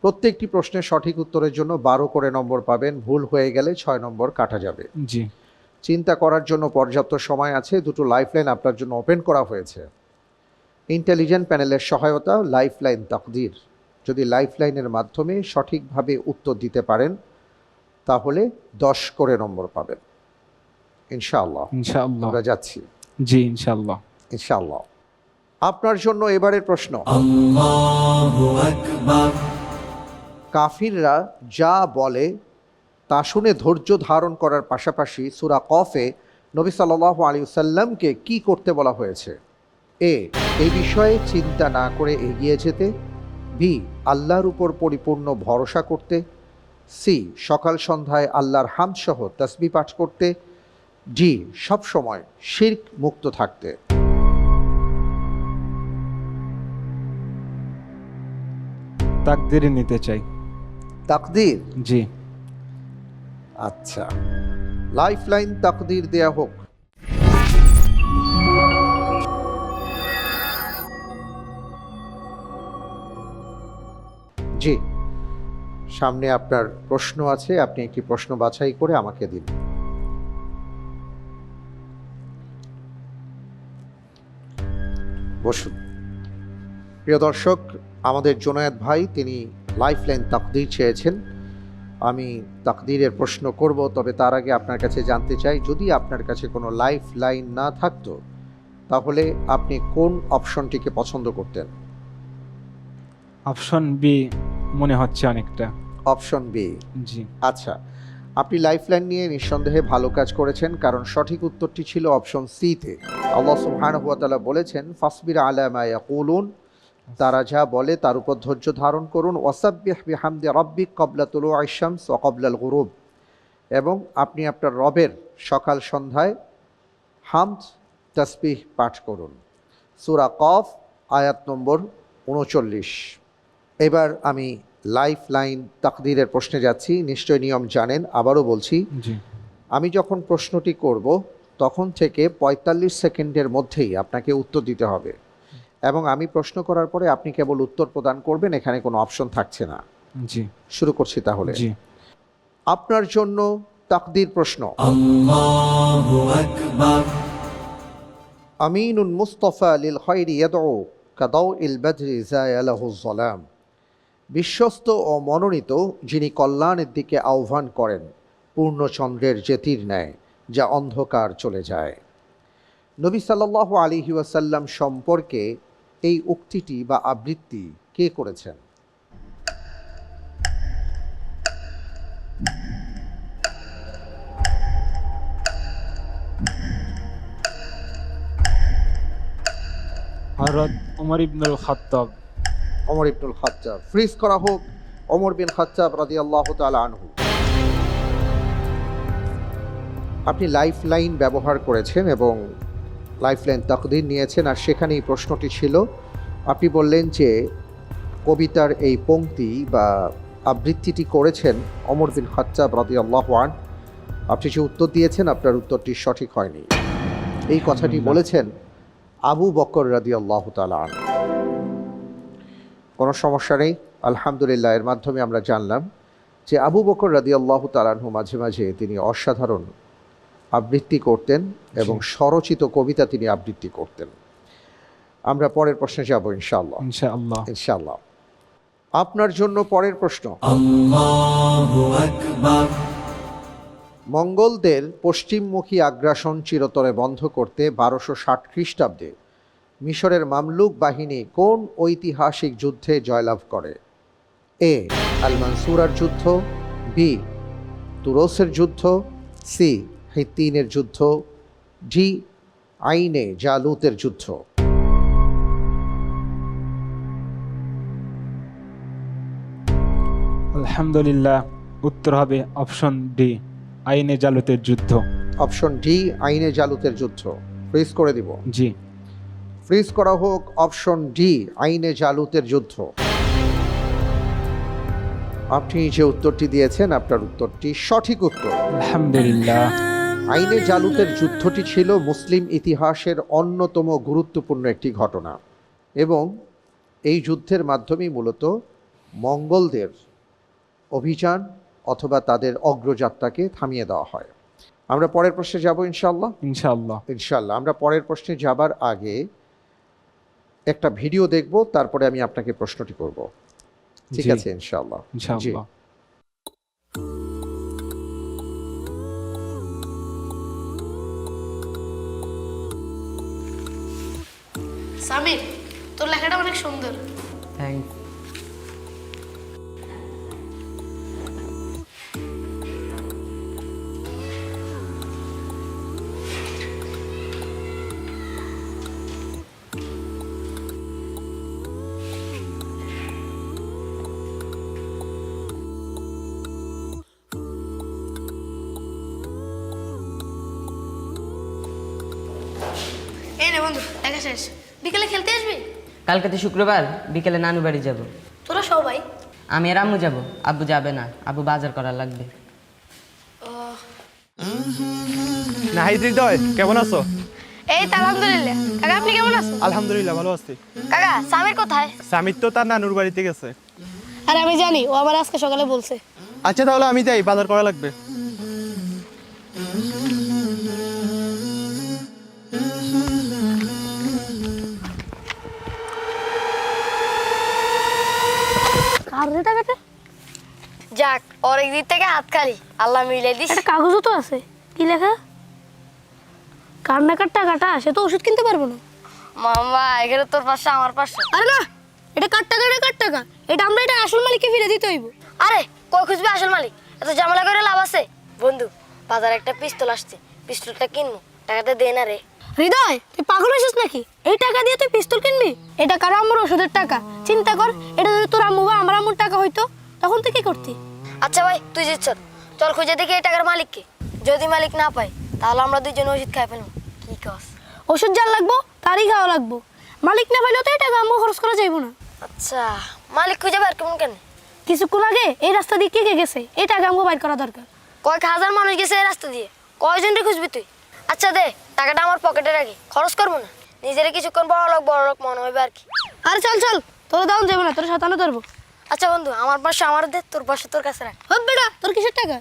প্রত্যেকটি প্রশ্নের সঠিক উত্তরের জন্য 12 করে নম্বর পাবেন, ভুল হয়ে গেলে 6 নম্বর কাটা যাবে। জি, চিন্তা করার জন্য পর্যাপ্ত সময় আছে। দুটো লাইফলাইন আপনার জন্য ওপেন করা হয়েছে। ইন্টেলিজেন্ট প্যানেলের সহায়তা লাইফলাইন তাকদীর, যদি লাইফলাইনের মাধ্যমে সঠিকভাবে উত্তর দিতে পারেন তাহলে 10 করে নম্বর পাবেন ইনশাআল্লাহ। ইনশাআল্লাহ। আমরা যাচ্ছি জি ইনশাআল্লাহ। ইনশাআল্লাহ। আপনার জন্য এবারের প্রশ্ন, কাফিররা যা বলে তা শুনে ধৈর্য ধারণ করার পাশাপাশি সূরা কফে নবী সাল্লাল্লাহু আলাইহি ওয়াসাল্লামকে কি করতে বলা হয়েছে? এ, এই বিষয়ে চিন্তা না করে এগিয়ে যেতে। বি, আল্লাহর উপর পরিপূর্ণ ভরসা করতে। সি, সকাল সন্ধ্যায় আল্লাহর হামদ সহ তাসবিহ পাঠ করতে। ডি, সবসময় শিরক মুক্ত থাকতে। তাকদীরই নিতে চাই। তাকদীর? জি। আচ্ছা, লাইফলাইন তাকদীর দেয়া হোক। জি, সামনে আপনার প্রশ্ন আছে, আপনি একটি প্রশ্ন বাছাই করে আমাকে দিন। বসুন। প্রিয় দর্শক, আমাদের জুনায়েদ ভাই তিনি লাইফলাইন তাকদীর চেয়েছেন। আমি তাকদীরের প্রশ্ন করব, তবে তার আগে আপনার কাছে জানতে চাই, যদি আপনার কাছে কোনো লাইফলাইন না থাকতো তাহলে আপনি কোন অপশনটিকে পছন্দ করতেন? অপশন বি মনে হচ্ছে অনেকটা। Option B? জি। আচ্ছা, আপনি লাইফলাইন নিয়ে নিঃসন্দেহে ভালো কাজ করেছেন, কারণ সঠিক উত্তরটি ছিল অপশন সিতে। আল্লাহ সুবহানাহু ওয়া তাআলা বলেছেন, ফাসবির আলা মা ইয়াকুলুন, তারা যা বলে তার উপর ধৈর্য ধারণ করুন। ওয়াসাব্বিহ বিহামদি রাব্বিক ক্বাবলা তুলুইশ শামস ওয়া ক্বাবলাল গুরুব, এবং আপনি আপনার রবের সকাল সন্ধ্যায় হামদ তাসবিহ পাঠ করুন। সূরা কফ আয়াত নম্বর 39। এবার আমি লাইফলাইন তাকদীরের প্রশ্নে যাচ্ছি। নিশ্চয় নিয়ম জানেন, আবারও বলছি, জি। আমি যখন প্রশ্নটি করব তখন থেকে 45 সেকেন্ডের মধ্যেই আপনাকে উত্তর দিতে হবে, এবং আমি প্রশ্ন করার পরে আপনি কেবল উত্তর প্রদান করবেন, এখানে কোনো অপশন থাকছে না। জি। শুরু করছি তাহলে। জি। আপনার জন্য তাকদীর প্রশ্ন। আমিনুন মুস্তাফা লিল খায়রি ইয়াদউ কাদাউইল বদরি যায়ালাহুজ যালাম, বিশ্বস্ত ও মনোনীত যিনি কল্যাণের দিকে আহ্বান করেন পূর্ণচন্দ্রের জ্যোতির ন্যায় যা অন্ধকার চলে যায়। নবী সাল্লাল্লাহু আলাইহি ওয়াসাল্লাম সম্পর্কে এই উক্তিটি বা আবৃত্তি কে করেছেন? হযরত ওমর ইবনুল খাত্তাব। ওমর ইবনুল খাত্তাব। ফ্রিজ করা হোক ওমর বিন খাত্তাব রাদিয়াল্লাহু তাআলা আনহু। আপনি লাইফলাইন ব্যবহার করেছেন এবং লাইফলাইন তাকদীর নিয়েছেন, আর সেখানেই প্রশ্নটি ছিল। আপনি বললেন যে কবিতার এই পংক্তি বা আবৃত্তিটি করেছেন ওমর বিন খাত্তাব রাদিয়াল্লাহু আনহু। আপনি যে উত্তর দিয়েছেন আপনার উত্তরটি সঠিক হয়নি। এই কথাটি বলেছেন আবু বকর রাদিয়াল্লাহু তাআলা আনহু। কোনো সমস্যা নেই, আলহামদুলিল্লাহ। এর মাধ্যমে আমরা জানলাম যে আবু বকর রাদিয়াল্লাহু তাআলা আনহু মাঝে মাঝে তিনি অসাধারণ আবৃত্তি করতেন এবং স্বরচিত কবিতা তিনি আবৃত্তি করতেন। আমরা পরের প্রশ্নে যাব ইনশাআল্লাহ। ইনশাআল্লাহ। ইনশাআল্লাহ। আপনার জন্য পরের প্রশ্ন। মঙ্গলদের পশ্চিমমুখী আগ্রাসন চিরতরে বন্ধ করতে 1260 খ্রিস্টাব্দে মিশরের মামলুক বাহিনী কোন ঐতিহাসিক যুদ্ধে জয়লাভ করে? এ, আল মানসুরার যুদ্ধ। বি, তুরস্কের যুদ্ধ। সি, হিত্তিনের যুদ্ধ। ডি, আইনে জালুতের যুদ্ধ। আলহামদুলিল্লাহ, উত্তর হবে অপশন ডি, আইনে জালুতের যুদ্ধ। অপশন ডি, আইনে জালুতের যুদ্ধ। ফ্রিজ করে দিব। জি। ফ্রিজ করা হোক অপশন ডি, আইনে জালুতের যুদ্ধ। আপনি যে উত্তরটি দিয়েছেন আপনার উত্তরটি সঠিক উত্তর। আলহামদুলিল্লাহ। আইনে জালুতের যুদ্ধটি ছিল মুসলিম ইতিহাসের অন্যতম গুরুত্বপূর্ণ একটি ঘটনা, এবং এই যুদ্ধের মাধ্যমেই মূলত মঙ্গলদের অভিযান অথবা তাদের অগ্রযাত্রাকে থামিয়ে দেওয়া হয়। আমরা পরের প্রশ্নে যাব ইনশাআল্লাহ। ইনশাআল্লাহ। ইনশাআল্লাহ। আমরা পরের প্রশ্নে যাবার আগে একটা ভিডিও দেখব, তারপরে আমি আপনাকে প্রশ্নটি করব। ঠিক জি। আছে ইনশাআল্লাহ। জি। ইনশাআল্লাহ। সামির, তোর লেখাটা অনেক সুন্দর। থ্যাংকস। এই নে বন্ধু, লেখা শেষ। বিকেলে খেলতে আসবি? কালকে তো শুক্রবার, বিকেলে নানু বাড়ি যাব। তোরা সবাই? আমি আর আম্মু যাব, আব্বু যাবে না, আব্বু বাজার করার লাগবে। নাহিদ হৃদয়, কেমন আছো? এই তো আলহামদুলিল্লাহ। কাকা আপনি কেমন আছেন? আলহামদুলিল্লাহ ভালো আছি। কাকা সামির কোথায়? সামিত তো তার নানুর বাড়িতে গেছে। আরে আমি জানি, ও আমার আজকে সকালে বলছে। আচ্ছা তাহলে আমি যাই, বাজার করা লাগবে। কার রে টাকাটা? যাক, অনেক দিক থেকে হাত খালি, আল্লাহ মিলাই দিস। একটা কাগজও তো আছে, কি লেখা? কান্নাকার টাকাটা, সে তো ওষুধ কিনতে পারবো না। মামা, এখানে তোর পাশে আমার পাশে। আরে না, এটা কার টাকা? এটা কার টাকা? এটা আমরা এটা আসল মালিককে ফিরে দিতে হইব। আরে কই খুঁজবে আসল মালিক? এত ঝামেলা করে লাভ আছে? বন্ধু, বাজারে একটা পিস্তল আসছে, পিস্তলটা কিনবো, টাকাটা দে না রে। হৃদয়, তুই পাগল হয়েছিস নাকি? এই টাকা দিয়ে তুই পিস্তল কিনবি? এটা কারো আমার ওষুধের টাকা। চিন্তা কর, এটা যদি তোর আম্মু বা আমার আম্মুর টাকা হইতো, তখন তুই কি করতি? আচ্ছা ভাই, তুই জিতছ, চল খুঁজে দেখি এই টাকার মালিককে। যদি মালিক না পাই, তাহলে আমরা দুইজন ওষুধ খাই ফেলবো। কি কস? ওষুধ যার লাগবো তারই খাওয়া লাগবো। মালিক না পাইলেও তো এই টাকা আম্মু খরচ করা যাইব না। আচ্ছা, মালিক খুঁজে বের কেমন কেন? কিছুক্ষণ আগে এই রাস্তা দিয়ে কে কে গেছে, এই টাকা আম্মু বাইর করা দরকার। কয়েক হাজার মানুষ গেছে এই রাস্তা দিয়ে, কয়জন রে খুঁজবি তুই? আচ্ছা দে, টাকাটা আমার পকেটে রাখি, খরচ করবো না। নিজেরে কিছুক্ষণ বড় লোক মনে হইবে আর কি। আরে চল চল, তোর দাম যাবো না, তোর সাতানো ধরবো। আচ্ছা বন্ধু, আমার পাশে আমার দে, তোর পাশে তোর কাছে রাখ। হোক বেটা, তোর কিসের টাকা?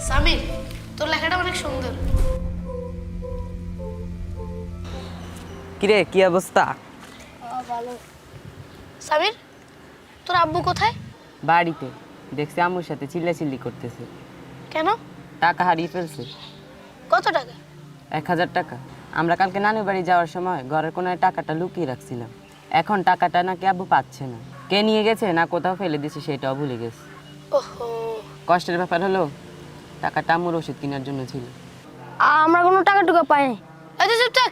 সামির, তোর লেখাটা অনেক সুন্দর। কিরে, কি অবস্থা? ভালো। সামির, তোর আব্বু কোথায়? বাড়িতে, দেখছি আম্মুর সাথে চিল্লাচিল্লি করতেছে। কেন? টাকা হারিয়ে ফেলছে। কত টাকা? 1000 টাকা। আমরা কালকে নানু বাড়ি যাওয়ার সময় ঘরের কোনায় টাকাটা লুকিয়ে রাখছিলাম। এখন টাকাটা নাকি আব্বু পাচ্ছে না, কে নিয়ে গেছে না কোথাও ফেলে দিছে সেটাও ভুলে গেছে। ওহো, কষ্টের ব্যাপার হলো, টাকাটা আম্মুর ওষুধ কেনার জন্য ছিল। আমরা কোনো টাকা টুকা পাইনি। এই তো চুপ থাক।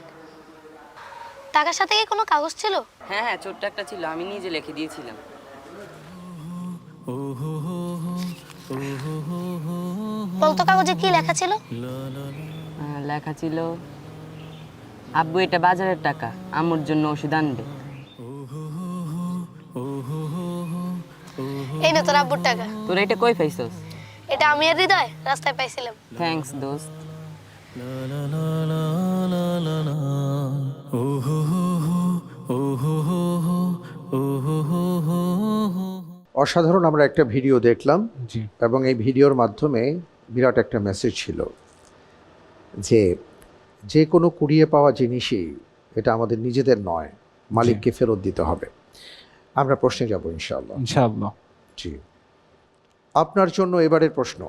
টাকার সাথে কি কোনো কাগজ ছিল? হ্যাঁ হ্যাঁ, ছোট্ট একটা ছিল, আমি নিজে লিখে দিয়েছিলাম। বলতো কাগজে কি লেখা ছিল? লেখা ছিল, আব্বু এটা বাজারের টাকা, আম্মুর জন্য ওষুধ আনবে। এই না তোর আব্বুর টাকা। তোরা এটা কই পাইছস? এটা আমি আর হৃদয় রাস্তায় পাইছিলাম। থ্যাঙ্কস দোস্ত। অসাধারণ আমরা একটা ভিডিও দেখলাম, জি। এবং এই ভিডিওর মাধ্যমে বিরাট একটা মেসেজ ছিল যে যে কোনো কুড়িয়ে পাওয়া জিনিসই এটা আমাদের নিজেদের নয়, মালিককে ফেরত দিতে হবে। আমরা প্রশ্নে যাব ইনশাআল্লাহ। ইনশাআল্লাহ। জি, আপনার জন্য এবারের প্রশ্ন।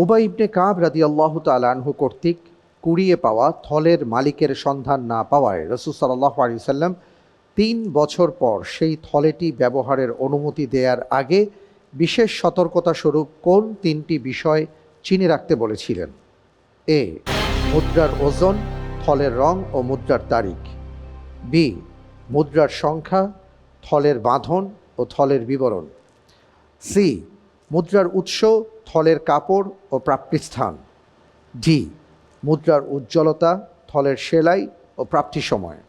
উবাই ইবনে কাব রাদিয়াল্লাহু তাআলা আনহু কর্তৃক কুড়িয়ে পাওয়া থলের মালিকের সন্ধান না পাওয়ায় রাসূল সাল্লাল্লাহু আলাইহি ওয়াসাল্লাম 3 বছর পর সেই থলেটি ব্যবহারের অনুমতি দেওয়ার আগে বিশেষ সতর্কতা স্বরূপ কোন 3টি বিষয় চিনে রাখতে বলেছিলেন? এ, মুদ্রার ওজন, থলের রং ও মুদ্রার তারিখ। বি, মুদ্রার সংখ্যা, থলের বাঁধন ও থলের বিবরণ। সি, মুদ্রার উৎস, থলের কাপড় ও প্রাপ্তিস্থান। ডি, মুদ্রার উজ্জ্বলতা, থলের সেলাই ও প্রাপ্তি সময়।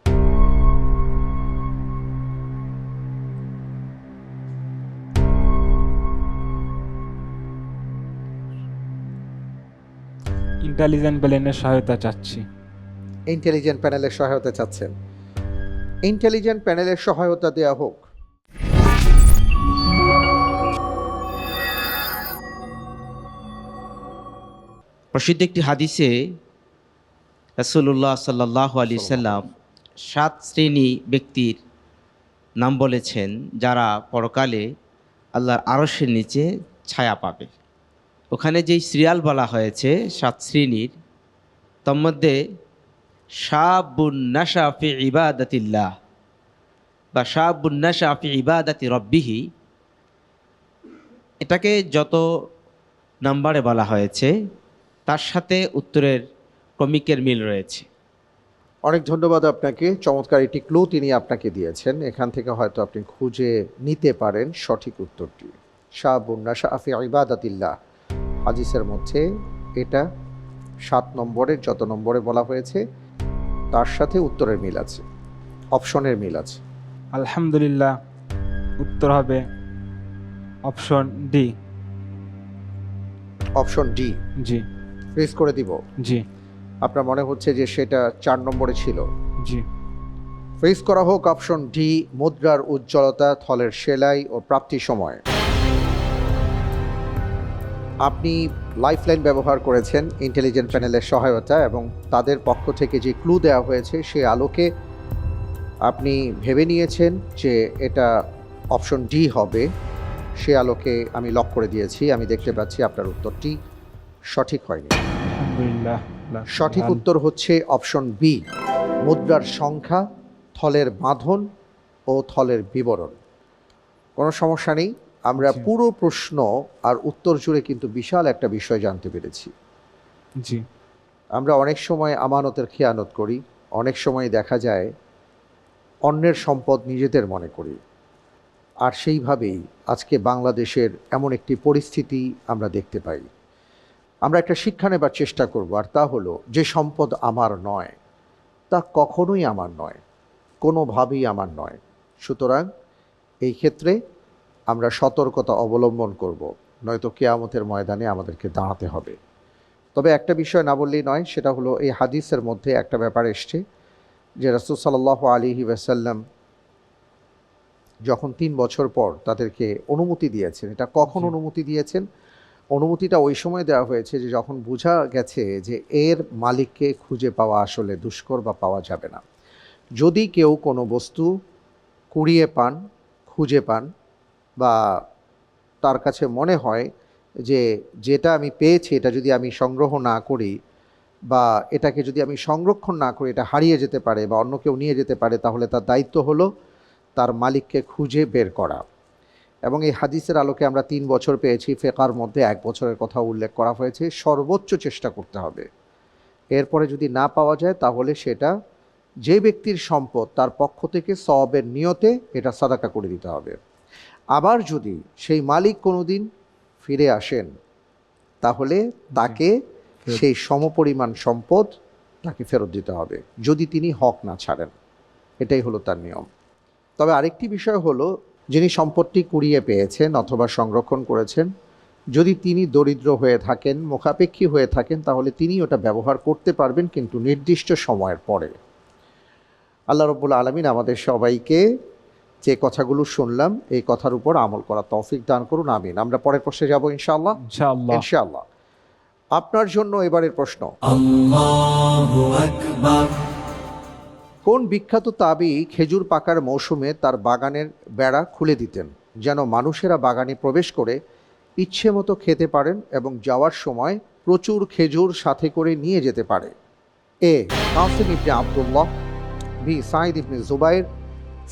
ইন্টেলিজেন্ট প্ল্যানের সহায়তা চাচ্ছি। ইন্টেলিজেন্ট প্যানেলের সহায়তা চাচ্ছেন? ইন্টেলিজেন্ট প্যানেলের সহায়তা দেয়া হোক। প্রসিদ্ধ একটি হাদিসে রাসূলুল্লাহ সাল্লাল্লাহু আলাইহি সাল্লাম 7 শ্রেণী ব্যক্তির নাম বলেছেন যারা পরকালে আল্লাহর আরশের নিচে ছায়া পাবে। ওখানে যেই সিরিয়াল বলা হয়েছে 7 শ্রেণীর, তার মধ্যে শাবুন নাশা ফি ইবাদাতিল্লাহ বা শাবুন নাশা ফি ইবাদাতি রব্বিহি, এটাকে যত নাম্বারে বলা হয়েছে তার সাথে উত্তরের ক্রমিকের মিল রয়েছে। অনেক ধন্যবাদ আপনাকে। চমৎকার একটি ক্লু তিনি আপনাকে দিয়েছেন, এখান থেকে হয়তো আপনি খুঁজে নিতে পারেন সঠিক উত্তরটি। শাবুন নাশা ফি ইবাদাতিল্লাহ, হাদিসের মধ্যে এটা 7 নম্বরের যত নম্বরে বলা হয়েছে তার সাথে উত্তরের মিল আছে, অপশনের মিল আছে। আলহামদুলিল্লাহ, উত্তর হবে option D. Option D G fridge করে দিব। জি আপনার মনে হচ্ছে যে সেটা 4 নম্বরে ছিল। জি ফ্রিজ করা হোক অপশন ডি, মুদ্রার উজ্জ্বলতা, থলের সেলাই ও প্রাপ্তি সময়। আপনি লাইফলাইন ব্যবহার করেছেন ইন্টেলিজেন্ট প্যানেলের সহায়তা, এবং তাদের পক্ষ থেকে যে ক্লু দেওয়া হয়েছে সে আলোকে আপনি ভেবে নিয়েছেন যে এটা অপশন ডি হবে। সে আলোকে আমি লক করে দিয়েছি। আমি দেখতে পাচ্ছি আপনার উত্তরটি সঠিক হয়নি। আলহামদুলিল্লাহ। সঠিক উত্তর হচ্ছে অপশন বি, মুদ্রার সংখ্যা, থলের বাঁধন ও থলের বিবরণ। কোনো সমস্যা নেই, আমরা জি। পুরো প্রশ্ন আর উত্তর জুড়ে কিন্তু বিশাল একটা বিষয় জানতে পেরেছি। জি আমরা অনেক সময় আমানতের খেয়ানত করি, অনেক সময় দেখা যায় অন্যের সম্পদ নিজেদের মনে করি, আর সেইভাবেই আজকে বাংলাদেশের এমন একটি পরিস্থিতি আমরা দেখতে পাই। আমরা একটা শিক্ষা নেবার চেষ্টা করব, আর তা হলো যে সম্পদ আমার নয় তা কখনোই আমার নয়, কোনোভাবেই আমার নয়। সুতরাং এই ক্ষেত্রে আমরা সতর্কতা অবলম্বন করব, নয়তো কিয়ামতের ময়দানে আমাদেরকে দাঁড়াতে হবে। তবে একটা বিষয় না বললেই নয়, সেটা হলো এই হাদিসের মধ্যে একটা ব্যাপার এসছে যে রাসূল সাল্লাল্লাহু আলাইহি ওয়াসাল্লাম যখন 3 বছর পর তাদেরকে অনুমতি দিয়েছেন, এটা কখন অনুমতি দিয়েছেন? অনুমতিটা ওই সময় দেওয়া হয়েছে যে যখন বোঝা গেছে যে এর মালিককে খুঁজে পাওয়া আসলে দুষ্কর বা পাওয়া যাবে না। যদি কেউ কোনো বস্তু কুড়িয়ে পান, খুঁজে পান, বা তার কাছে মনে হয় যে যেটা আমি পেয়েছি এটা যদি আমি সংগ্রহ না করি বা এটাকে যদি আমি সংরক্ষণ না করি এটা হারিয়ে যেতে পারে বা অন্য কেউ নিয়ে যেতে পারে, তাহলে তার দায়িত্ব হলো তার মালিককে খুঁজে বের করা। এবং এই হাদিসের আলোকে আমরা 3 বছর পেয়েছি, ফেকার মধ্যে 1 বছরের কথা উল্লেখ করা হয়েছে। সর্বোচ্চ চেষ্টা করতে হবে, এরপরে যদি না পাওয়া যায় তাহলে সেটা যে ব্যক্তির সম্পদ তার পক্ষ থেকে সওয়াবের নিয়তে এটা সাদাকা করে দিতে হবে। আবার যদি সেই মালিক কোনোদিন ফিরে আসেন তাহলে তাকে সেই সমপরিমাণ সম্পদ তাকে ফেরত দিতে হবে, যদি তিনি হক না ছাড়েন। এটাই হলো তার নিয়ম। তবে আরেকটি বিষয় হলো, যিনি সম্পদটি কুড়িয়ে পেয়েছেন অথবা সংরক্ষণ করেছেন, যদি তিনি দরিদ্র হয়ে থাকেন, মুখাপেক্ষী হয়ে থাকেন, তাহলে তিনি ওটা ব্যবহার করতে পারবেন, কিন্তু নির্দিষ্ট সময়ের পরে। আল্লাহ রাব্বুল আলামিন আমাদের সবাইকে যে কথাগুলো শুনলাম এই কথার উপর আমল করা তৌফিক দান করুন, আমিন। আমরা পরের প্রশ্নে যাব ইনশাআল্লাহ। ইনশাআল্লাহ। ইনশাআল্লাহ। আপনার জন্য এবারের প্রশ্ন, কোন বিখ্যাত তাবী খেজুর পাকার মৌসুমে তার বাগানের বেড়া খুলে দিতেন যেন মানুষেরা বাগানে প্রবেশ করে ইচ্ছে মতো খেতে পারেন এবং যাওয়ার সময় প্রচুর খেজুর সাথে করে নিয়ে যেতে পারে? এ কাসিম ইবনে আব্দুল্লাহ, বি সাঈদ ইবনে জুবাইর,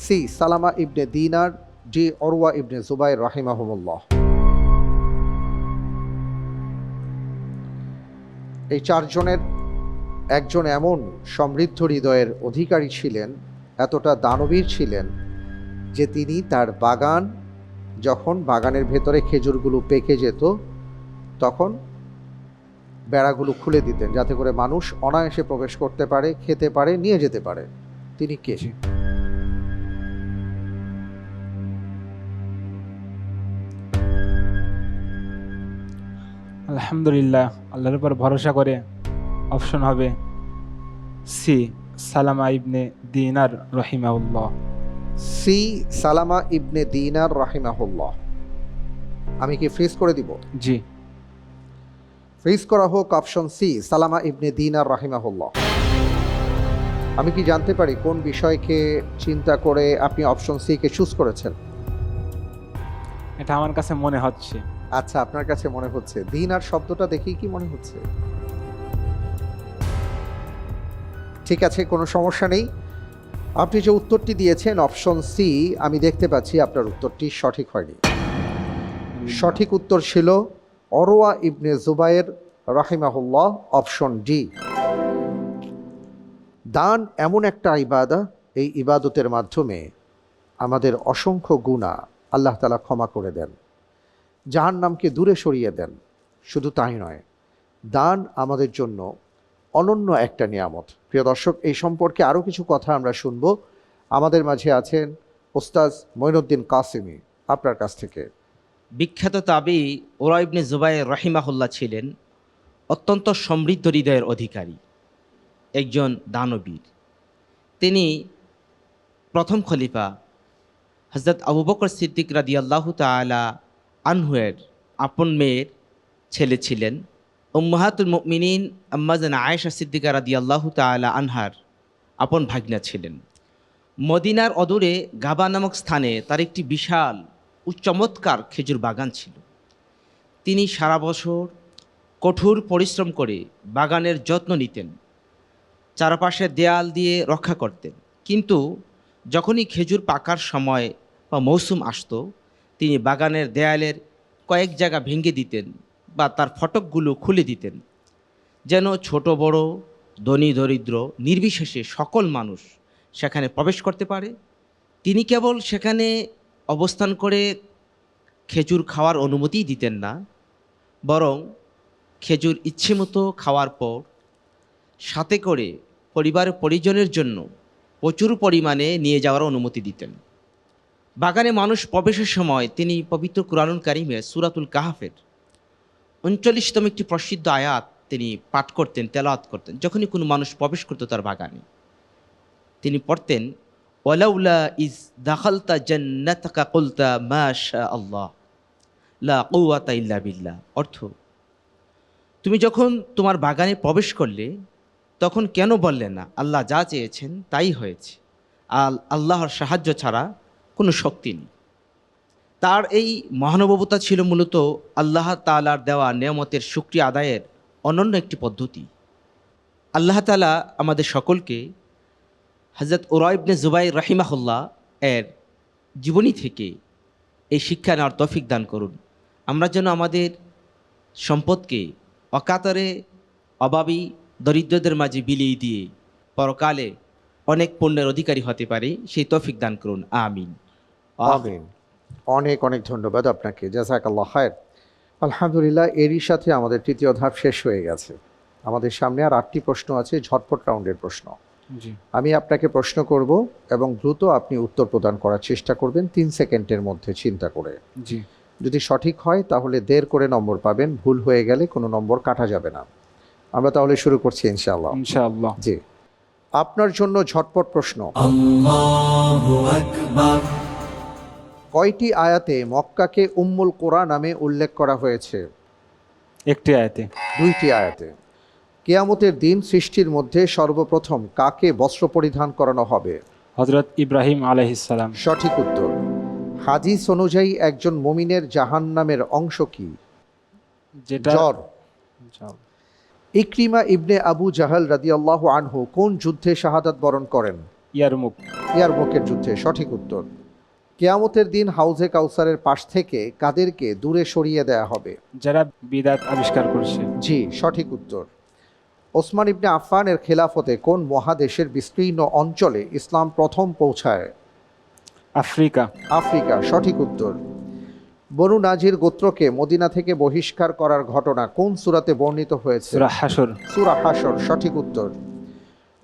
সি সালামা ইবনে দিনার, ডি উরওয়া ইবনে জুবাইর রাহিমাহুমুল্লাহ। এই 4 জনের একজন এমন সমৃদ্ধ হৃদয়ের অধিকারী ছিলেন, এতটা দানবীর ছিলেন যে তিনি তার বাগান, যখন বাগানের ভেতরে খেজুরগুলো পেকে যেত তখন বেড়াগুলো খুলে দিতেন যাতে করে মানুষ অনায়াসে প্রবেশ করতে পারে, খেতে পারে, নিয়ে যেতে পারে। তিনি কে? আলহামদুলিল্লাহ, আল্লাহর উপর ভরসা করে অপশন হবে সি, সালামা ইবনে দিনার রহিমাহুল্লাহ। সি, সালামা ইবনে দিনার রাহিমাহুল্লাহ। আমি কি ফ্রিজ করে দিব? জি। ফ্রিজ করা হোক অপশন সি সালামা ইবনে দিনার রাহিমাহুল্লাহ। আমি কি জানতে পারি কোন বিষয়কে চিন্তা করে আপনি অপশন সি কে চুজ করেছেন? এটা আমার কাছে মনে হচ্ছে। আচ্ছা, আপনার কাছে মনে হচ্ছে। দিনার শব্দটা দেখেই কি মনে হচ্ছে? ঠিক আছে, কোনো সমস্যা নেই। আপনি যে উত্তরটি দিয়েছেন অপশন সি, আমি দেখতে পাচ্ছি আপনার উত্তরটি সঠিক হয়নি। সঠিক উত্তর ছিল অরওয়া ইবনে জুবায়ের রাহিমাহুল্লাহ, অপশন ডি। দান এমন একটা ইবাদা, এই ইবাদতের মাধ্যমে আমাদের অসংখ্য গুনাহ আল্লাহ তাআলা ক্ষমা করে দেন, জাহান্নামকে দূরে সরিয়ে দেন। শুধু তাই নয়, দান আমাদের জন্য অনন্য একটা নিয়ামত। প্রিয় দর্শক, এই সম্পর্কে আরও কিছু কথা আমরা শুনব। আমাদের মাঝে আছেন ওস্তাজ মঈনুদ্দিন কাসেমি, আপনার কাছ থেকে। বিখ্যাত তাবি ওরা ইবনে জুবায়ের রাহিমাহুল্লাহ ছিলেন অত্যন্ত সমৃদ্ধ হৃদয়ের অধিকারী, একজন দানবীর। তিনি প্রথম খলিফা হযরত আবু বকর সিদ্দিক রাদিয়াল্লাহু তাআলা আনহুয়ের আপন মেয়ের ছেলে ছিলেন। উম্মাহাতুল মুমিনিন আম্মা জান আয়েশা সিদ্দিকা রাদিয়াল্লাহু তাআলা আনহার আপন ভাগনা ছিলেন। মদিনার অদূরে গাবা নামক স্থানে তার একটি বিশাল ও চমৎকার খেজুর বাগান ছিল। তিনি সারা বছর কঠোর পরিশ্রম করে বাগানের যত্ন নিতেন, চারপাশে দেয়াল দিয়ে রক্ষা করতেন। কিন্তু যখনই খেজুর পাকার সময় বা মৌসুম আসতো, তিনি বাগানের দেয়ালের কয়েক জায়গা ভেঙে দিতেন বা তার ফটকগুলো খুলে দিতেন, যেন ছোট বড়, ধনী দরিদ্র নির্বিশেষে সকল মানুষ সেখানে প্রবেশ করতে পারে। তিনি কেবল সেখানে অবস্থান করে খেজুর খাওয়ার অনুমতি দিতেন না, বরং খেজুর ইচ্ছেমতো খাওয়ার পর সাথে করে পরিবারের পরিজনের জন্য প্রচুর পরিমাণে নিয়ে যাওয়ার অনুমতি দিতেন। বাগানে মানুষ প্রবেশের সময় তিনি পবিত্র কুরআনুল কারীমে সূরাতুল কাহফের 39তম একটি প্রসিদ্ধ আয়াত তিনি পাঠ করতেন, তেলাওয়াত করতেন। যখনই কোনো মানুষ প্রবেশ করতো তার বাগানে, তিনি পড়তেন, ওয়ালাউলা ইজ দাখালতা জান্নাতাকা কুলতা মা শা আল্লাহ লা কুওয়াতা ইল্লা বিল্লাহ। অর্থ, তুমি যখন তোমার বাগানে প্রবেশ করলে তখন কেন বললে না আল্লাহ যা চেয়েছেন তাই হয়েছে, আল্লাহর সাহায্য ছাড়া কোনো শক্তি নেই। তার এই মহানুভবতা ছিল মূলত আল্লাহ তাআলার দেওয়া নেয়ামতের শুকরিয়া আদায়ের অনন্য একটি পদ্ধতি। আল্লাহ তাআলা আমাদের সকলকে হযরত উরা ইবনে জুবাইর রাহিমাহুল্লাহ এর জীবনী থেকে এই শিক্ষা নেওয়ার তৌফিক দান করুন। আমরা যেন আমাদের সম্পদকে অকাতরে অভাবী দরিদ্রদের মাঝে বিলিয়ে দিয়ে পরকালে অনেক পুণ্যের অধিকারী হতে পারি, সেই তৌফিক দান করুন। আমিন আমিন। অনেক অনেক ধন্যবাদ আপনাকে, জাযাকাল্লাহ খায়ের। আলহামদুলিল্লাহ, এরই সাথে আমাদের তৃতীয় ধাপ শেষ হয়ে গেছে। আমাদের সামনে আর 8টি প্রশ্ন আছে, ঝটপট রাউন্ডের প্রশ্ন। জি, আমি আপনাকে প্রশ্ন করব এবং দ্রুত আপনি উত্তর প্রদান করার চেষ্টা করবেন 3 সেকেন্ডের মধ্যে চিন্তা করে। জি। যদি সঠিক হয় তাহলে 1.5 করে নম্বর পাবেন, ভুল হয়ে গেলে কোনো নম্বর কাটা যাবে না। আমরা তাহলে শুরু করছি ইনশাআল্লাহ। ইনশাআল্লাহ। জি, আপনার জন্য ঝটপট প্রশ্ন। কয়টি আয়াতে মক্কাকে উম্মুল কুরা নামে উল্লেখ করা হয়েছে? একটি আয়াতে। 2টি আয়াতে। কিয়ামতের দিন সৃষ্টির মধ্যে সর্বপ্রথম কাকে বস্ত্র পরিধান করানো হবে? হযরত ইব্রাহিম আলাইহিস সালাম। সঠিক উত্তর। হাদিস অনুযায়ী একজন মুমিনের জাহান্নামের অংশ কি? যেটা জ্বর। জ্বর। ইকরিমা ইবনে আবু জাহাল রাদিয়াল্লাহু আনহু কোন যুদ্ধে শাহাদাত বরণ করেন? ইয়ারমুক। ইয়ারমুকের যুদ্ধে। সঠিক উত্তর। কিয়ামতের দিন হাউজে কাউসারের পাশ থেকে কাদেরকে দূরে সরিয়ে দেয়া হবে? যারা বিদআত আবিষ্কার করছে। জি, সঠিক উত্তর। ওসমান ইবনে আফফানের খেলাফতে কোন মহাদেশের বিস্তীর্ণ অঞ্চলে ইসলাম প্রথম পৌঁছায়? আফ্রিকা। আফ্রিকা। সঠিক উত্তর। বনু নাজির গোত্রকে মদিনা থেকে বহিষ্কার করার ঘটনা কোন সূরাতে বর্ণিত হয়েছে? সূরা হাসর। সূরা হাসর। সঠিক উত্তর।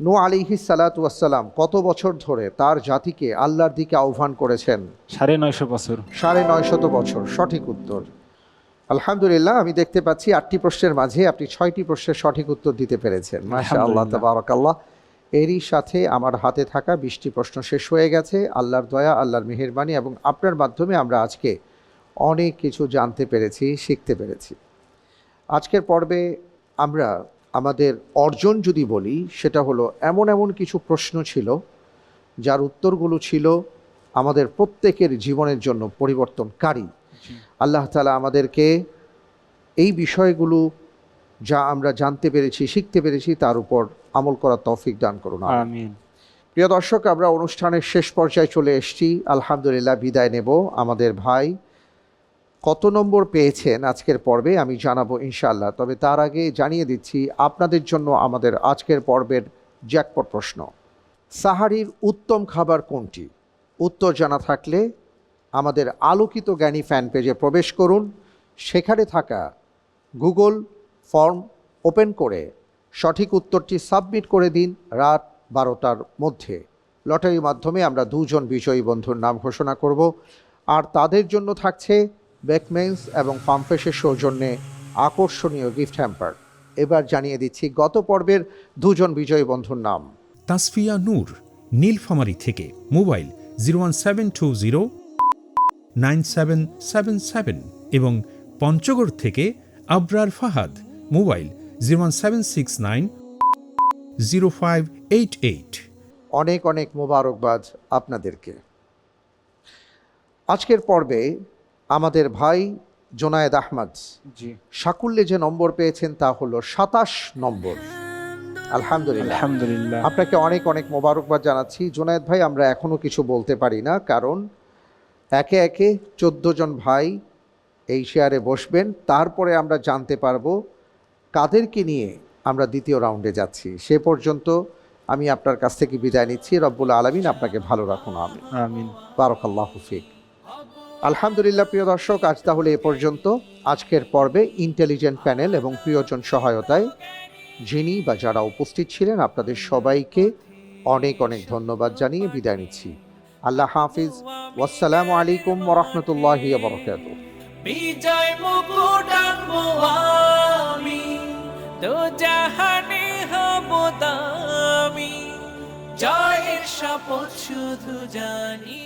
নূহ আলাইহিস সালাতু ওয়াসসালাম কত বছর ধরে তার জাতিকে আল্লাহর দিকে আহ্বান করেছেন? 950 বছর। 950 বছর। সঠিক উত্তর। আলহামদুলিল্লাহ, আমি দেখতে পাচ্ছি 8টি প্রশ্নের মাঝে আপনি 6টি প্রশ্নের সঠিক উত্তর দিতে পেরেছেন। মাশাআল্লাহ, তাবারাকাল্লাহ। এরই সাথে আমার হাতে থাকা 20টি প্রশ্ন শেষ হয়ে গেছে। আল্লাহর দয়া, আল্লাহর মেহেরবানি এবং আপনার মাধ্যমে আমরা আজকে অনেক কিছু জানতে পেরেছি, শিখতে পেরেছি। আজকের পর্বে আমরা আমাদের অর্জন যদি বলি, সেটা হলো এমন এমন কিছু প্রশ্ন ছিল যার উত্তরগুলো ছিল আমাদের প্রত্যেকের জীবনের জন্য পরিবর্তনকারী। আল্লাহ তাআলা আমাদেরকে এই বিষয়গুলো যা আমরা জানতে পেরেছি, শিখতে পেরেছি, তার উপর আমল করার তৌফিক দান করুন। আমিন। প্রিয় দর্শক, আমরা অনুষ্ঠানের শেষ পর্যায়ে চলে এসেছি। আলহামদুলিল্লাহ বিদায় নেব। আমাদের ভাই কত নম্বর পেয়েছেন আজকের পর্বে আমি জানাবো ইনশাআল্লাহ। তবে তার আগে জানিয়ে দিচ্ছি আপনাদের জন্য আমাদের আজকের পর্বের জ্যাকপট প্রশ্ন। সাহারির উত্তম খাবার কোনটি? উত্তর জানা থাকলে আমাদের আলোকিত জ্ঞানী ফ্যান পেজে প্রবেশ করুন। সেখানে থাকা গুগল ফর্ম ওপেন করে সঠিক উত্তরটি সাবমিট করে দিন রাত 12টার মধ্যে। লটারির মাধ্যমে আমরা 2 জন বিজয়ী বন্ধুর নাম ঘোষণা করব, আর তাদের জন্য থাকছে বেকমেন্স এবং ফার্মফ্রেশের সৌজন্যে আকর্ষণীয় গিফট হ্যাম্পার। এবার জানিয়ে দিচ্ছি গত পর্বের 2 জন বিজয়ী বন্ধুর নাম। তাসফিয়া নূর নীলফামারী থেকে, মোবাইল 017209777 এবং পঞ্চগড় থেকে আবরার ফাহাদ, মোবাইল 017690588। অনেক অনেক মোবারকবাদ আপনাদেরকে। আজকের পর্বে আমাদের ভাই জোনায়েদ আহমদ জি, সাকুল্যে যে নম্বর পেয়েছেন তা হলো 27 নম্বর। আলহামদুলিল্লাহ, আলহামদুলিল্লাহ। আপনাকে অনেক অনেক মোবারকবাদ জানাচ্ছি। জোনায়েদ ভাই, আমরা এখনও কিছু বলতে পারি না, কারণ একে একে 14 জন ভাই এই শেয়ারে বসবেন। তারপরে আমরা জানতে পারবো কাদেরকে নিয়ে আমরা দ্বিতীয় রাউন্ডে যাচ্ছি। সে পর্যন্ত আমি আপনার কাছ থেকে বিদায় নিচ্ছি। রব্বুল আলামিন আপনাকে ভালো রাখুন। আমিন। আমিন। বারাকাল্লাহু ফিক। আলহামদুলিল্লাহ প্রিয় দর্শক, আজ তাহলে এ পর্যন্ত। আজকের পর্বে ইন্টেলিজেন্ট প্যানেল এবং প্রিয়জন সহায়তায় যিনি বা যারা উপস্থিত ছিলেন আপনাদের সবাইকে অনেক অনেক ধন্যবাদ জানিয়ে বিদায় নিচ্ছি। আল্লাহ হাফিজ। ওয়াসসালামু আলাইকুম ওয়া রাহমাতুল্লাহি ওয়া বারাকাতুহু। বিজয় মুকুট আনবো আমি, তো জাহানে হব দামি, জয়ের শপথ শুধু জানি।